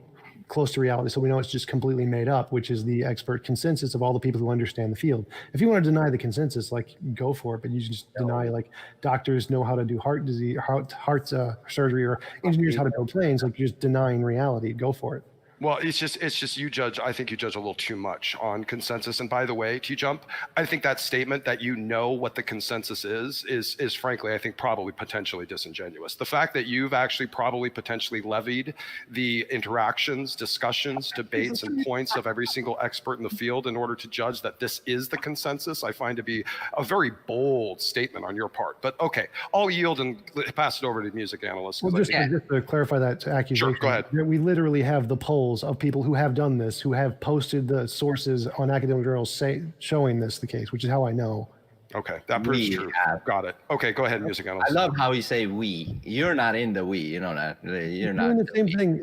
close to reality. So we know it's just completely made up, which is the expert consensus of all the people who understand the field. If you want to deny the consensus, like, go for it, but you just deny, like, doctors know how to do heart disease, heart surgery, or engineers how to build planes. Like, you're just denying reality. Go for it. Well, it's just you judge. I think you judge a little too much on consensus. And by the way, TJump, I think that statement that you know what the consensus is frankly, I think probably potentially disingenuous. The fact that you've actually probably potentially levied the interactions, discussions, debates, and points of every single expert in the field in order to judge that this is the consensus, I find to be a very bold statement on your part. But okay, I'll yield and pass it over to music analysts. Well, just to clarify that accusation, sure, go ahead. We literally have the polls examples of people who have done this, who have posted the sources on academic journals showing this the case, which is how I know. Okay, that proves true. Got it. Okay, go ahead, music analyst. I love how you say we. You're not in the we. You know that. You're not. Doing the same thing.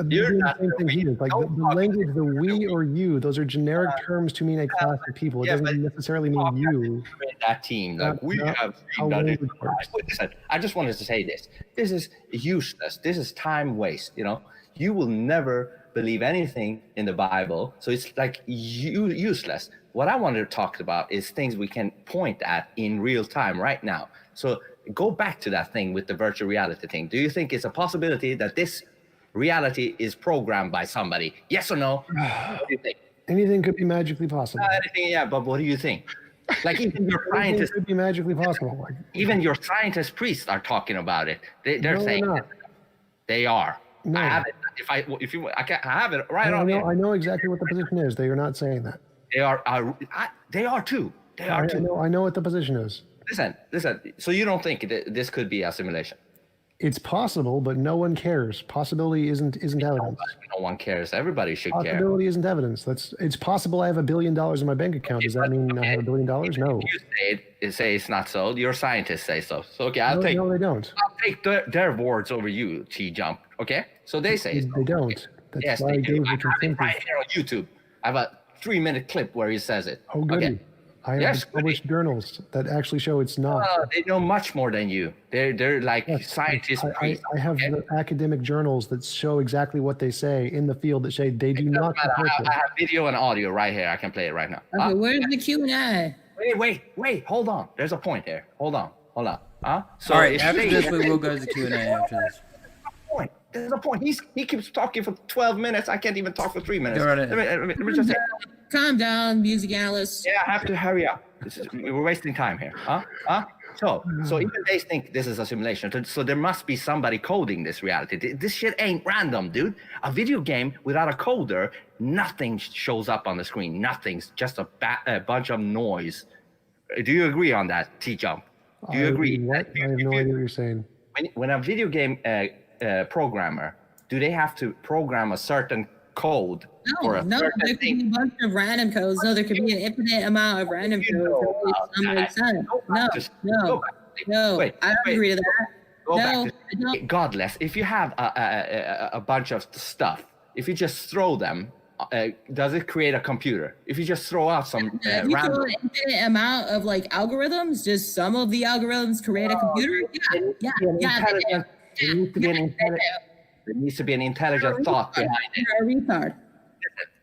You're doing not the same thing he did. Like the language, the we or you, those are generic terms to mean a class of people. It doesn't necessarily mean you. That team, like we have. Listen, I just wanted to say this. This is useless. This is time waste. You know, you will never believe anything in the Bible, so it's like useless. What I wanted to talk about is things we can point at in real time right now. So go back to that thing with the virtual reality thing. Do you think it's a possibility that this reality is programmed by somebody? Yes or no? What do you think? Anything could be magically possible. Anything, yeah, but what do you think? Like even your scientists could be magically possible. Even your scientist priests are talking about it. They're saying they are. No. I have it. I have it right on here. I know exactly what the position is. They are not saying that. They are too. They are too. I know what the position is. Listen. So you don't think that this could be a simulation? It's possible, but no one cares. Possibility isn't evidence. No one cares. Everybody should care. Possibility isn't evidence. It's possible I have $1 billion in my bank account. Does that mean I have $1 billion? No. You say it's not so. Your scientists say so. So okay, No, they don't. I'll take their words over you, TJump. Okay, so they say they don't. That's yes, why they do. I I have it right here on YouTube. I have a 3-minute clip where he says it. Oh, goody. Okay. I have published journals that actually show it's not. They know much more than you. They're like scientists. I have the academic journals that show exactly what they say in the field that say they do not support I have video and audio right here. I can play it right now. Okay, where's the Q&A? Wait. Hold on. There's a point here. Hold on. So all right, after this, we will go to the Q&A after this. There's a point. He keeps talking for 12 minutes. I can't even talk for 3 minutes. Go right ahead. Let me just say. Calm down, music analyst. Yeah, I have to hurry up. We're wasting time here. So even they think this is a simulation. So there must be somebody coding this reality. This shit ain't random, dude. A video game without a coder, nothing shows up on the screen. Nothing's just a bunch of noise. Do you agree on that, TJump? Do you agree? What? I have no idea what you're saying. When a video game programmer, do they have to program a certain code for a certain there could be a bunch of random codes. No, there could be an infinite amount of random codes. No, Wait, I don't agree to that. Godless. If you have a bunch of stuff, if you just throw them, does it create a computer? If you just throw out some if you throw an infinite amount of like algorithms, just some of the algorithms create a computer? Yeah. There needs to be an intelligent thought behind it. You're a retard.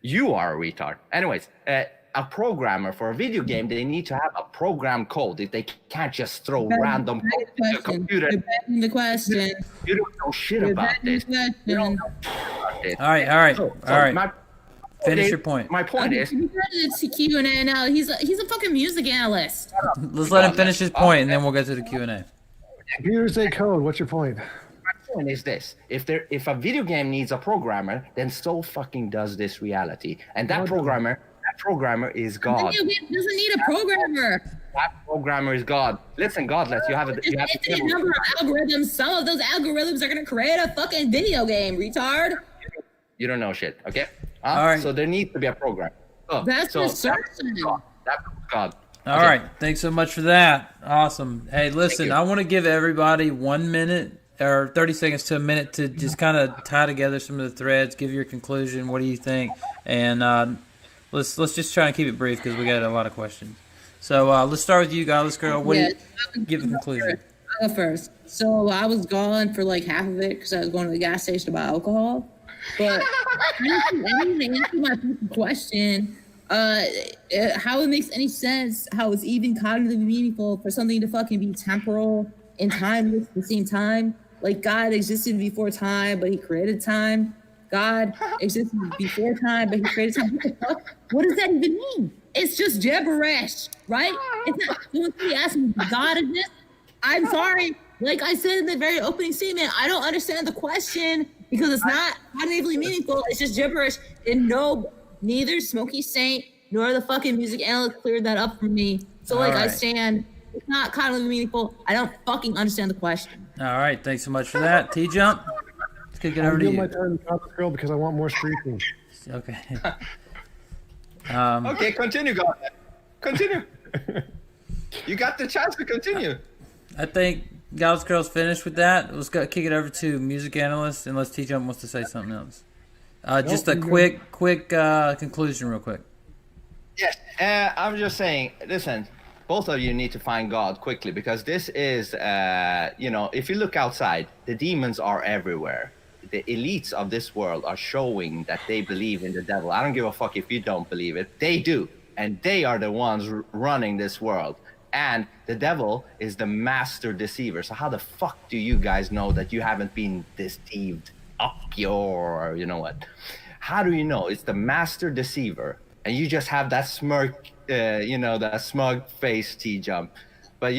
You are a retard. Anyways, a programmer for a video game, they need to have a program code. They can't just throw random code into a computer. You're begging the question. You don't know shit about this. You don't know shit about this. All right. Finish your point. My point is. It's Q&A now. He's a fucking music analyst. Let's let him finish his point, and then we'll get to the Q&A. Computers say code. What's your point? Point is this: if a video game needs a programmer, then so fucking does this reality, and that programmer is God. Video game doesn't need a programmer. That programmer is God. Listen, Godless, you have a number of algorithms. Some of those algorithms are gonna create a fucking video game, retard. You don't know shit, okay? All right. So there needs to be a program. That's assertion. That's God. All right. Thanks so much for that. Awesome. Hey, listen, I want to give everybody 1 minute or 30 seconds to a minute to just kind of tie together some of the threads, give your conclusion. What do you think? And let's just try and keep it brief because we got a lot of questions. So let's start with you, Godless Girl. What do you give the conclusion? I'll go first. So I was gone for like half of it because I was going to the gas station to buy alcohol. But I didn't answer my question. How it makes any sense, how it's even cognitively meaningful for something to fucking be temporal and timeless at the same time. Like God existed before time, but he created time. God existed before time, but he created time. What the fuck? What does that even mean? It's just gibberish, right? It's not. Somebody asked me, does God exist? I'm sorry. Like I said in the very opening statement, I don't understand the question because it's not cognitively meaningful. It's just gibberish. And neither Smokey Saint nor the fucking music analyst cleared that up for me. So like I stand, it's not cognitively meaningful. I don't fucking understand the question. All right, thanks so much for that. TJump, let's kick it over I'll to yield you. my turn to Godless Girl because I want more screeching. Okay. Okay, continue, God. Continue. You got the chance to continue. I think Godless Girl's finished with that. Let's go kick it over to music analyst, unless TJump wants to say something else. Just a quick conclusion, real quick. Yes, I'm just saying, listen, both of you need to find God quickly, because this is, if you look outside, the demons are everywhere. The elites of this world are showing that they believe in the devil. I don't give a fuck if you don't believe it. They do. And they are the ones running this world. And the devil is the master deceiver. So how the fuck do you guys know that you haven't been deceived up your, you know what? How do you know? It's the master deceiver. And you just have that smirk, that smug face, TJump. But,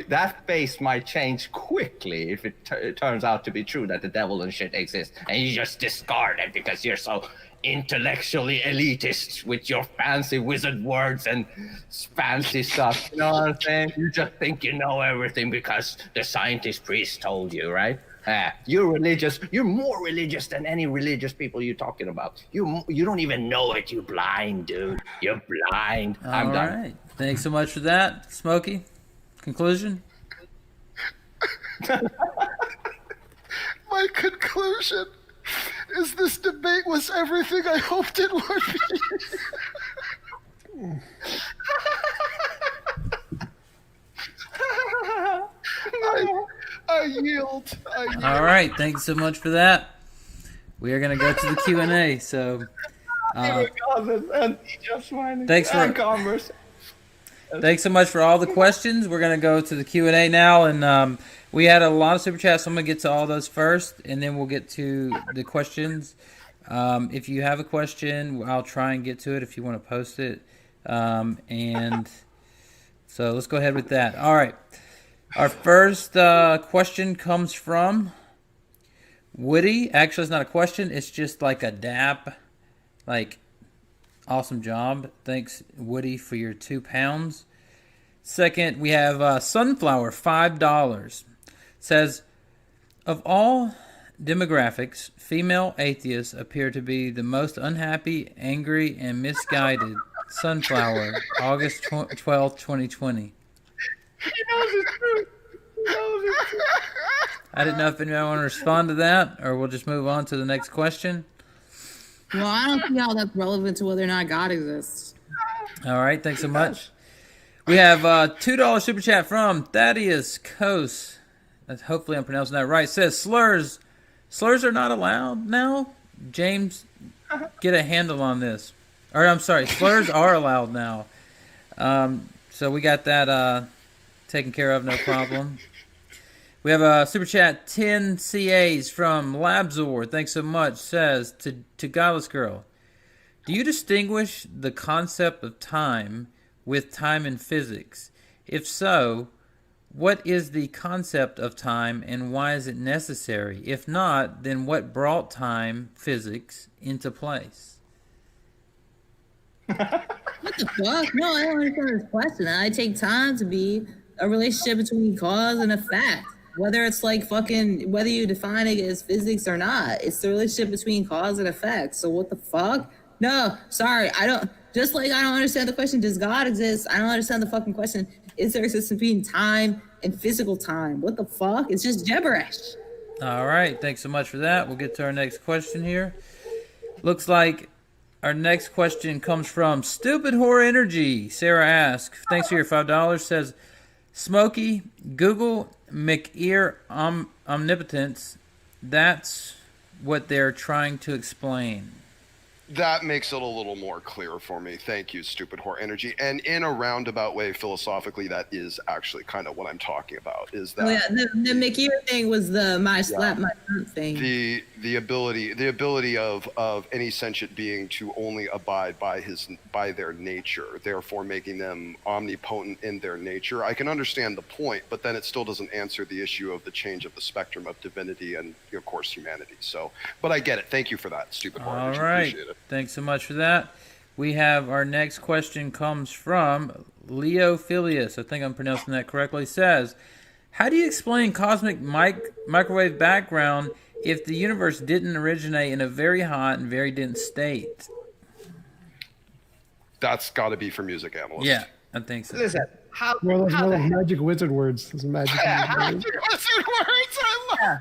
that face might change quickly if it turns out to be true that the devil and shit exists. And you just discard it because you're so intellectually elitist with your fancy wizard words and fancy stuff. You know what I'm saying? You just think you know everything because the scientist priest told you, right? You're religious. You're more religious than any religious people you're talking about. You don't even know it. You're blind, dude. You're blind. I'm done. All right. Thanks so much for that, Smokey. Conclusion? My conclusion is this debate was everything I hoped it would be. I yield. All right. Thanks so much for that. We are going to go to the Q&A. So, thanks so much for all the questions. We're going to go to the Q&A now, and we had a lot of super chats, so I'm going to get to all those first, and then we'll get to the questions. If you have a question, I'll try and get to it if you want to post it. And so let's go ahead with that. All right. Our first question comes from Woody. Actually, it's not a question. It's just like a dap. Like, awesome job. Thanks, Woody, for your £2. Second, we have Sunflower, $5. Says, of all demographics, female atheists appear to be the most unhappy, angry, and misguided. Sunflower, August 12th, 2020. I didn't know if anyone want to respond to that, or we'll just move on to the next question. Well, I don't see how that's relevant to whether or not God exists. All right, thanks so much. We have $2 super chat from Thaddeus Coase. Hopefully I'm pronouncing that right. It says slurs are not allowed now. James, get a handle on this. Or I'm sorry, slurs are allowed now. So we got that taken care of, no problem. We have a super chat, 10 CAs from Labzor. Thanks so much. Says to Godless Girl, do you distinguish the concept of time with time in physics? If so, what is the concept of time and why is it necessary? If not, then what brought time physics into place? What the fuck? No, I don't understand this question. I take time to be a relationship between cause and effect. Whether it's like whether you define it as physics or not, it's the relationship between cause and effect. So what the fuck? No, sorry, I don't understand the question, does God exist? I don't understand the fucking question. Is there existence between time and physical time? What the fuck? It's just gibberish. All right, thanks so much for that. We'll get to our next question here. Looks like our next question comes from Stupid Horror Energy. Sarah asks, thanks for your $5. Says, Smokey, Google McEar omnipotence. That's what they're trying to explain. That makes it a little more clear for me. Thank you, Stupid Whore Energy. And in a roundabout way, philosophically, that is actually kind of what I'm talking about. Is that the McEar thing was my slap my front thing. The ability of any sentient being to only abide by their nature, therefore making them omnipotent in their nature. I can understand the point, but then it still doesn't answer the issue of the change of the spectrum of divinity and, of course, humanity. So, but I get it. Thank you for that, Stupid Whore Energy. All right. Appreciate it. Thanks so much for that. We have our next question comes from Leo Filius. I think I'm pronouncing that correctly. Says, how do you explain cosmic microwave background if the universe didn't originate in a very hot and very dense state? That's got to be for music analysts. Yeah, I think so. Listen, how Well, those how more the like magic wizard words. Those magic wizard words. Wizard words, I love Yeah.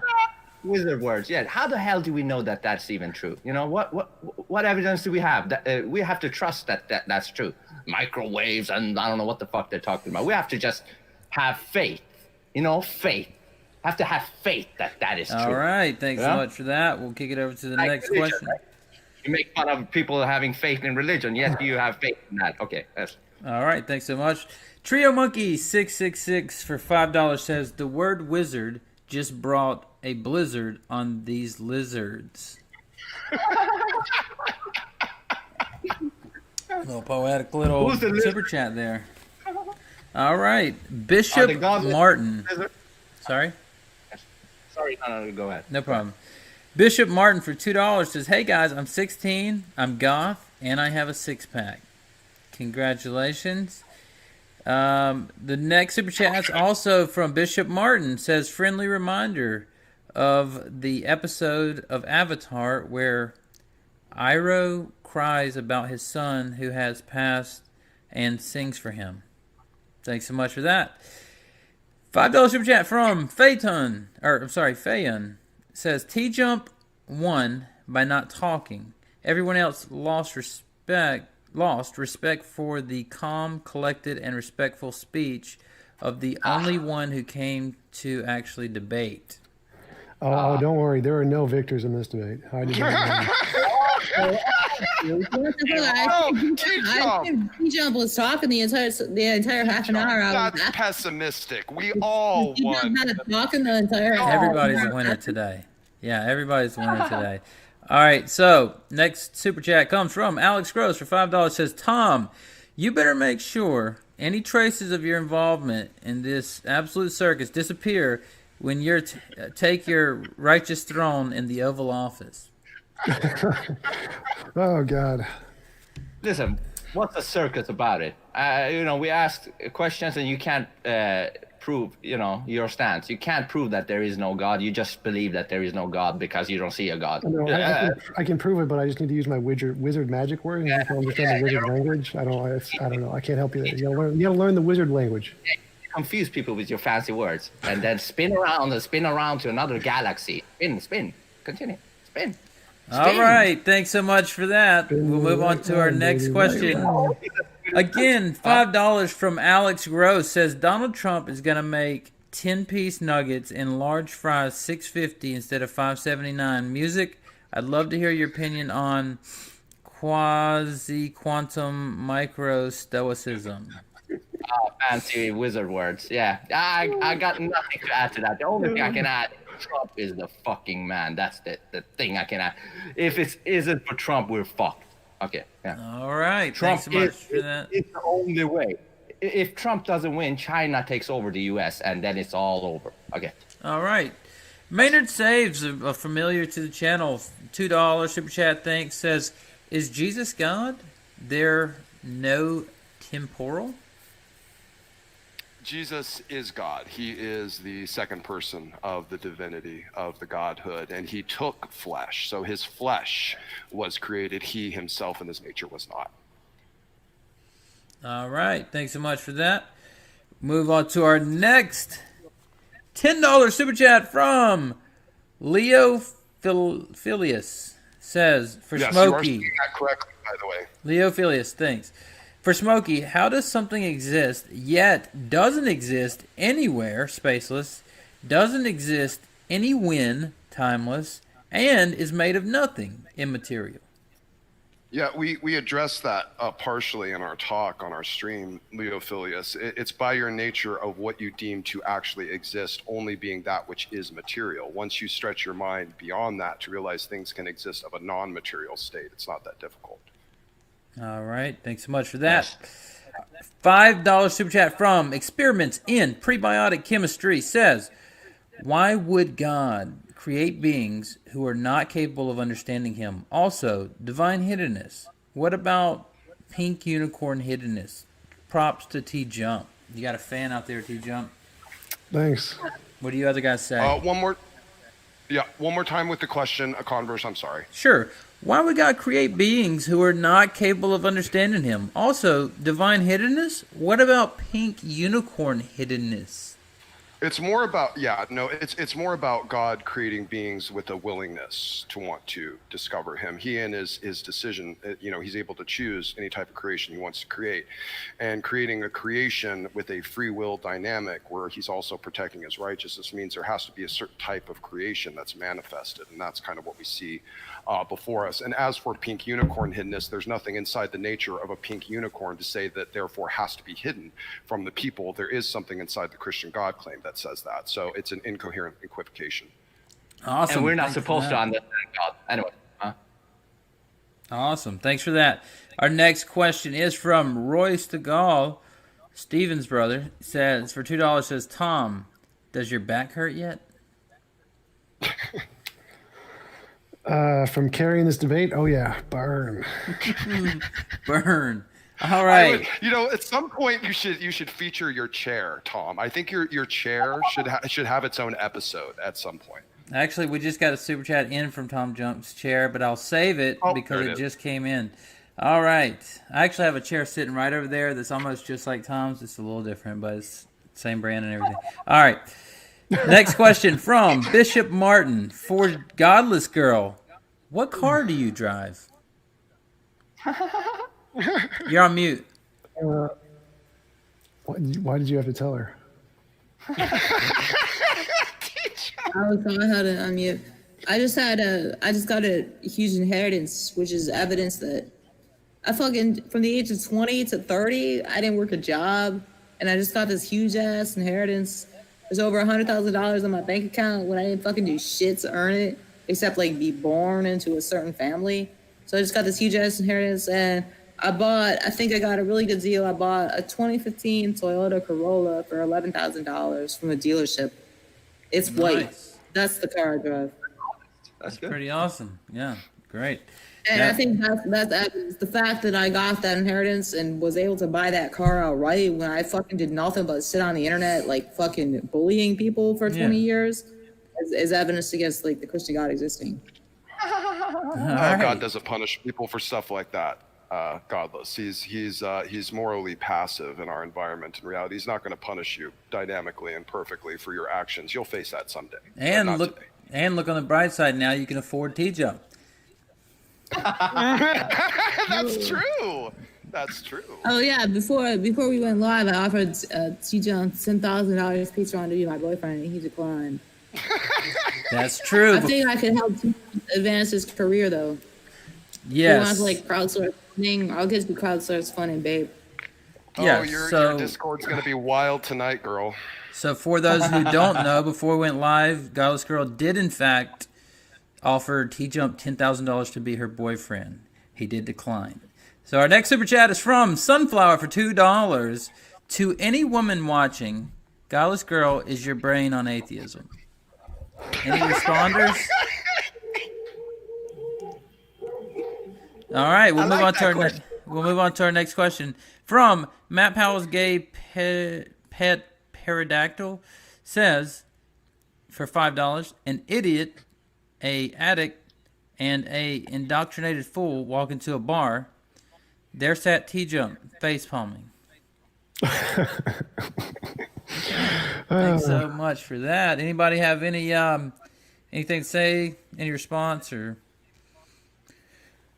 Wizard words, yeah. How the hell do we know that that's even true? You know, what evidence do we have? That we have to trust that that's true. Microwaves and I don't know what the fuck they're talking about. We have to just have faith. You know, faith. Have to have faith that is true. All right, thanks so Yeah? much for that. We'll kick it over to the Like next religion, question. right? You make fun of people having faith in religion. Yes, you have faith in that. Okay, yes. All right, thanks so much. Trio Monkey 666 for $5 says the word wizard just brought a blizzard on these lizards. Little poetic little Who's the lizard? super chat there. All right, Are Bishop the godless Martin. lizard? Sorry, Sorry, no, go ahead. no problem. Bishop Martin for $2 says, "Hey guys, I'm 16, I'm goth, and I have a six-pack. Congratulations." The next super chat's also from Bishop Martin. Says, "Friendly reminder of the episode of Avatar where Iroh cries about his son who has passed and sings for him." Thanks so much for that. $5 super chat from Phaeton, Phayon. Says, TJump won by not talking. Everyone else lost respect for the calm, collected, and respectful speech of the only one who came to actually debate. Oh, don't worry. There are no victors in this debate. I did not know. Oh, TJump was talking the entire half an hour. That's pessimistic. We all won. Talking the entire. Everybody's a winner today. Yeah, everybody's a winner today. All right, so next super chat comes from Alex Gross for $5. Says, Tom, you better make sure any traces of your involvement in this absolute circus disappear when you take your righteous throne in the Oval Office. Oh, God. Listen, what's a circus about it? We asked questions and you can't prove, your stance. You can't prove that there is no God. You just believe that there is no God because you don't see a God. No, I can prove it, but I just need to use my wizard magic word. You can understand the wizard language. I don't know. I can't help you there. You gotta learn the wizard language. Confuse people with your fancy words and then spin around to another galaxy. Spin. Continue. Spin. All right, thanks so much for that. We'll move on to our next question. Again, $5 from Alex Gross says Donald Trump is going to make 10-piece nuggets and large fries $6.50 instead of $5.79. Music, I'd love to hear your opinion on quasi-quantum micro-stoicism. Fancy wizard words. Yeah, I got nothing to add to that. The only thing I can add, Trump is the fucking man. That's the thing I can add. If it isn't for Trump, we're fucked. Okay, yeah. All right, Trump thanks so much for that. It's the only way. If Trump doesn't win, China takes over the U.S. and then it's all over. Okay. All right. Maynard Saves, a familiar to the channel, $2 super chat, thanks, says, is Jesus God? There no temporal? Jesus is God. He is the second person of the divinity of the godhood, and he took flesh. So his flesh was created. He himself in his nature was not. All right. Thanks so much for that. Move on to our next $10 super chat from Leo Philius. Says, for Yes, you are Smokey. saying that correctly, by the way. Leo Philius, thanks. For Smokey, how does something exist yet doesn't exist anywhere, spaceless, doesn't exist anywhen, timeless, and is made of nothing, immaterial? Yeah, we addressed that partially in our talk on our stream, Leophilius. It's by your nature of what you deem to actually exist, only being that which is material. Once you stretch your mind beyond that to realize things can exist of a non-material state, it's not that difficult. All right, thanks so much for that. $5 super chat from Experiments in Prebiotic Chemistry says, why would God create beings who are not capable of understanding him? Also, divine hiddenness. What about pink unicorn hiddenness? Props to TJump. You got a fan out there, TJump? Thanks. What do you other guys say? One more. Yeah, one more time with the question, a converse, I'm sorry. Sure. Why would God create beings who are not capable of understanding him? Also, divine hiddenness? What about pink unicorn hiddenness? It's more about, it's more about God creating beings with a willingness to want to discover him. He in his decision, he's able to choose any type of creation he wants to create, and creating a creation with a free will dynamic where he's also protecting his righteousness means there has to be a certain type of creation that's manifested, and that's kind of what we see before us. And as for pink unicorn hiddenness, there's nothing inside the nature of a pink unicorn to say that therefore has to be hidden from the people. There is something inside the Christian God claim that says that. So it's an incoherent equivocation. Awesome. And we're not Thanks for supposed to that. understand God. Anyway. Awesome. Thanks for that. Our next question is from Royce DeGaulle, Steven's brother. Says, for $2, says, Tom, does your back hurt yet? From carrying this debate, oh yeah, burn. Burn. All right. At some point you should feature your chair, Tom. I think your chair should have its own episode at some point. Actually, we just got a super chat in from Tom Jump's chair, but I'll save it because it just came in. All right. I actually have a chair sitting right over there that's almost just like Tom's. It's a little different, but it's the same brand and everything. All right. Next question from Bishop Martin for Godless Girl. What car do you drive? You're on mute. Why did you have to tell her? I was taught how to unmute. I just got a huge inheritance, which is evidence that I fucking, from the age of 20 to 30, I didn't work a job, and I just got this huge ass inheritance. There's over $100,000 on my bank account when I didn't fucking do shit to earn it, except like be born into a certain family. So I just got this huge ass inheritance, and I think I got a really good deal. I bought a 2015 Toyota Corolla for $11,000 from a dealership. It's white. Nice. That's the car I drive. That's good. Pretty awesome. Yeah, great. And I think that's evidence. The fact that I got that inheritance and was able to buy that car outright when I fucking did nothing but sit on the internet, like fucking bullying people for 20 years, is evidence against like the Christian God existing. God doesn't punish people for stuff like that. Godless. He's morally passive in our environment. In reality, he's not going to punish you dynamically and perfectly for your actions. You'll face that someday. And today. look on the bright side. Now you can afford TJump. That's true. That's true. Oh yeah, before we went live, I offered TJump $10,000 Patreon to be my boyfriend, and he declined. That's true. I think I could help advance his career though. Yes. He wants like crowdsource funding. I'll get you crowdsource funding, babe. Yeah, Your Discord's gonna be wild tonight, girl. So for those who don't know, before we went live, Godless Girl did in fact offer TJump $10,000 to be her boyfriend. He did decline. So our next super chat is from Sunflower for $2. To any woman watching, Godless Girl is your brain on atheism. Any responders? All right, we'll move on to our next question from Matt Powell's gay pet pterodactyl. Says for $5, an idiot, a addict, and a indoctrinated fool walk into a bar. There sat TJump face palming. Thanks so much for that. Anybody have any anything to say? Any response or?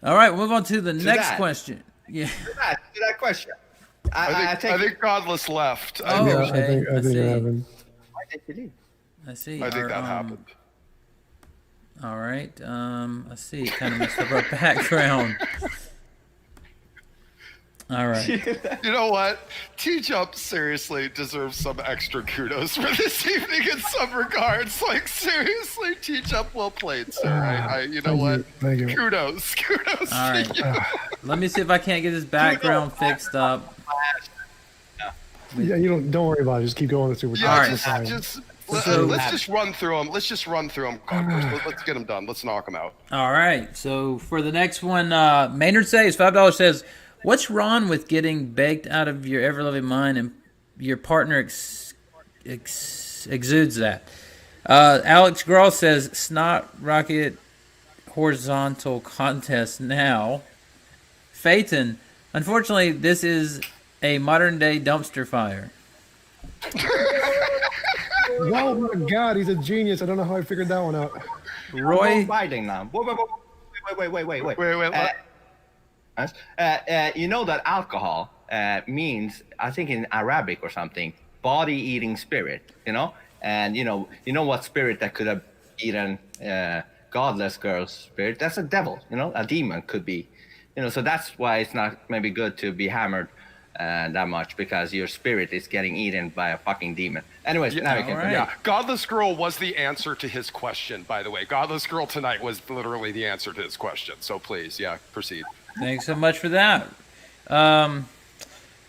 All right, we'll move on to the next question. Yeah. To that question. I think Godless left. Oh, Yeah, okay. I think it happened. Why did you leave? I see. I think that happened. All right. I see. Kind of messed up our background. All right. You know what? TJump seriously deserves some extra kudos for this evening in some regards. Like, seriously, TJump, well played, sir. You know what? Thank you. Kudos. All right. Let me see if I can't get this background fixed up. Yeah, don't worry about it. Just keep going with super. Yeah, All right. let's just run through them. Let's get them done. Let's knock them out. All right. So for the next one, Maynard says $5 says, "What's wrong with getting baked out of your ever-loving mind and your partner exudes that?" Alex Grohl says snot rocket horizontal contest now. Phaeton, unfortunately, this is a modern day dumpster fire. Oh my God, he's a genius. I don't know how I figured that one out. Roy, Fighting now. Wait. You know that alcohol means, I think in Arabic or something, body-eating spirit. You know, and you know what spirit that could have eaten Godless Girl's spirit? That's a devil. You know, a demon could be. You know, so that's why it's not maybe good to be hammered that much, because your spirit is getting eaten by a fucking demon. Anyways, now we can. right. Yeah, Godless Girl was the answer to his question, by the way. Godless Girl tonight was literally the answer to his question. So please, yeah, proceed. thanks so much for that.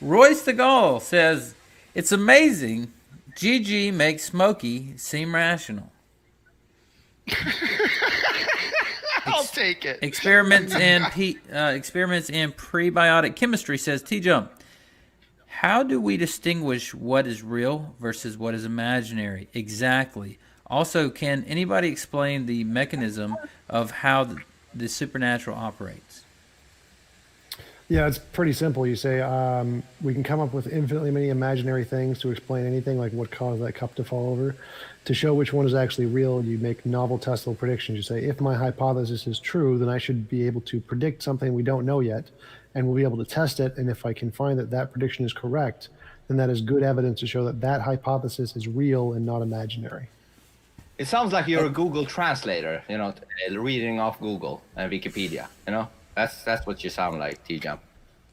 Royce the Gaull says, it's amazing. GG makes Smokey seem rational. I'll take it. Experiments in prebiotic chemistry says, TJump, how do we distinguish what is real versus what is imaginary? Exactly. Also, can anybody explain the mechanism of how the supernatural operates? Yeah, it's pretty simple. You say we can come up with infinitely many imaginary things to explain anything, like what caused that cup to fall over. To show which one is actually real, you make novel testable predictions. You say, if my hypothesis is true, then I should be able to predict something we don't know yet, and we'll be able to test it. And if I can find that that prediction is correct, then that is good evidence to show that that hypothesis is real and not imaginary. It sounds like you're a Google translator, you know, reading off Google and Wikipedia, you know? That's what you sound like, TJump.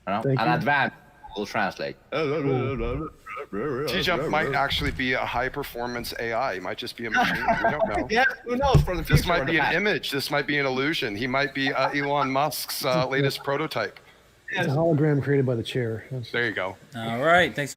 You know? Thank you. Advanced Google Translate. TJump might actually be a high-performance AI. He might just be a machine. We don't know. Yeah, who knows from the future. This might or the be an past. image. This might be an illusion. He might be Elon Musk's latest prototype. It's a hologram created by the chair. There you go. All right. Thanks.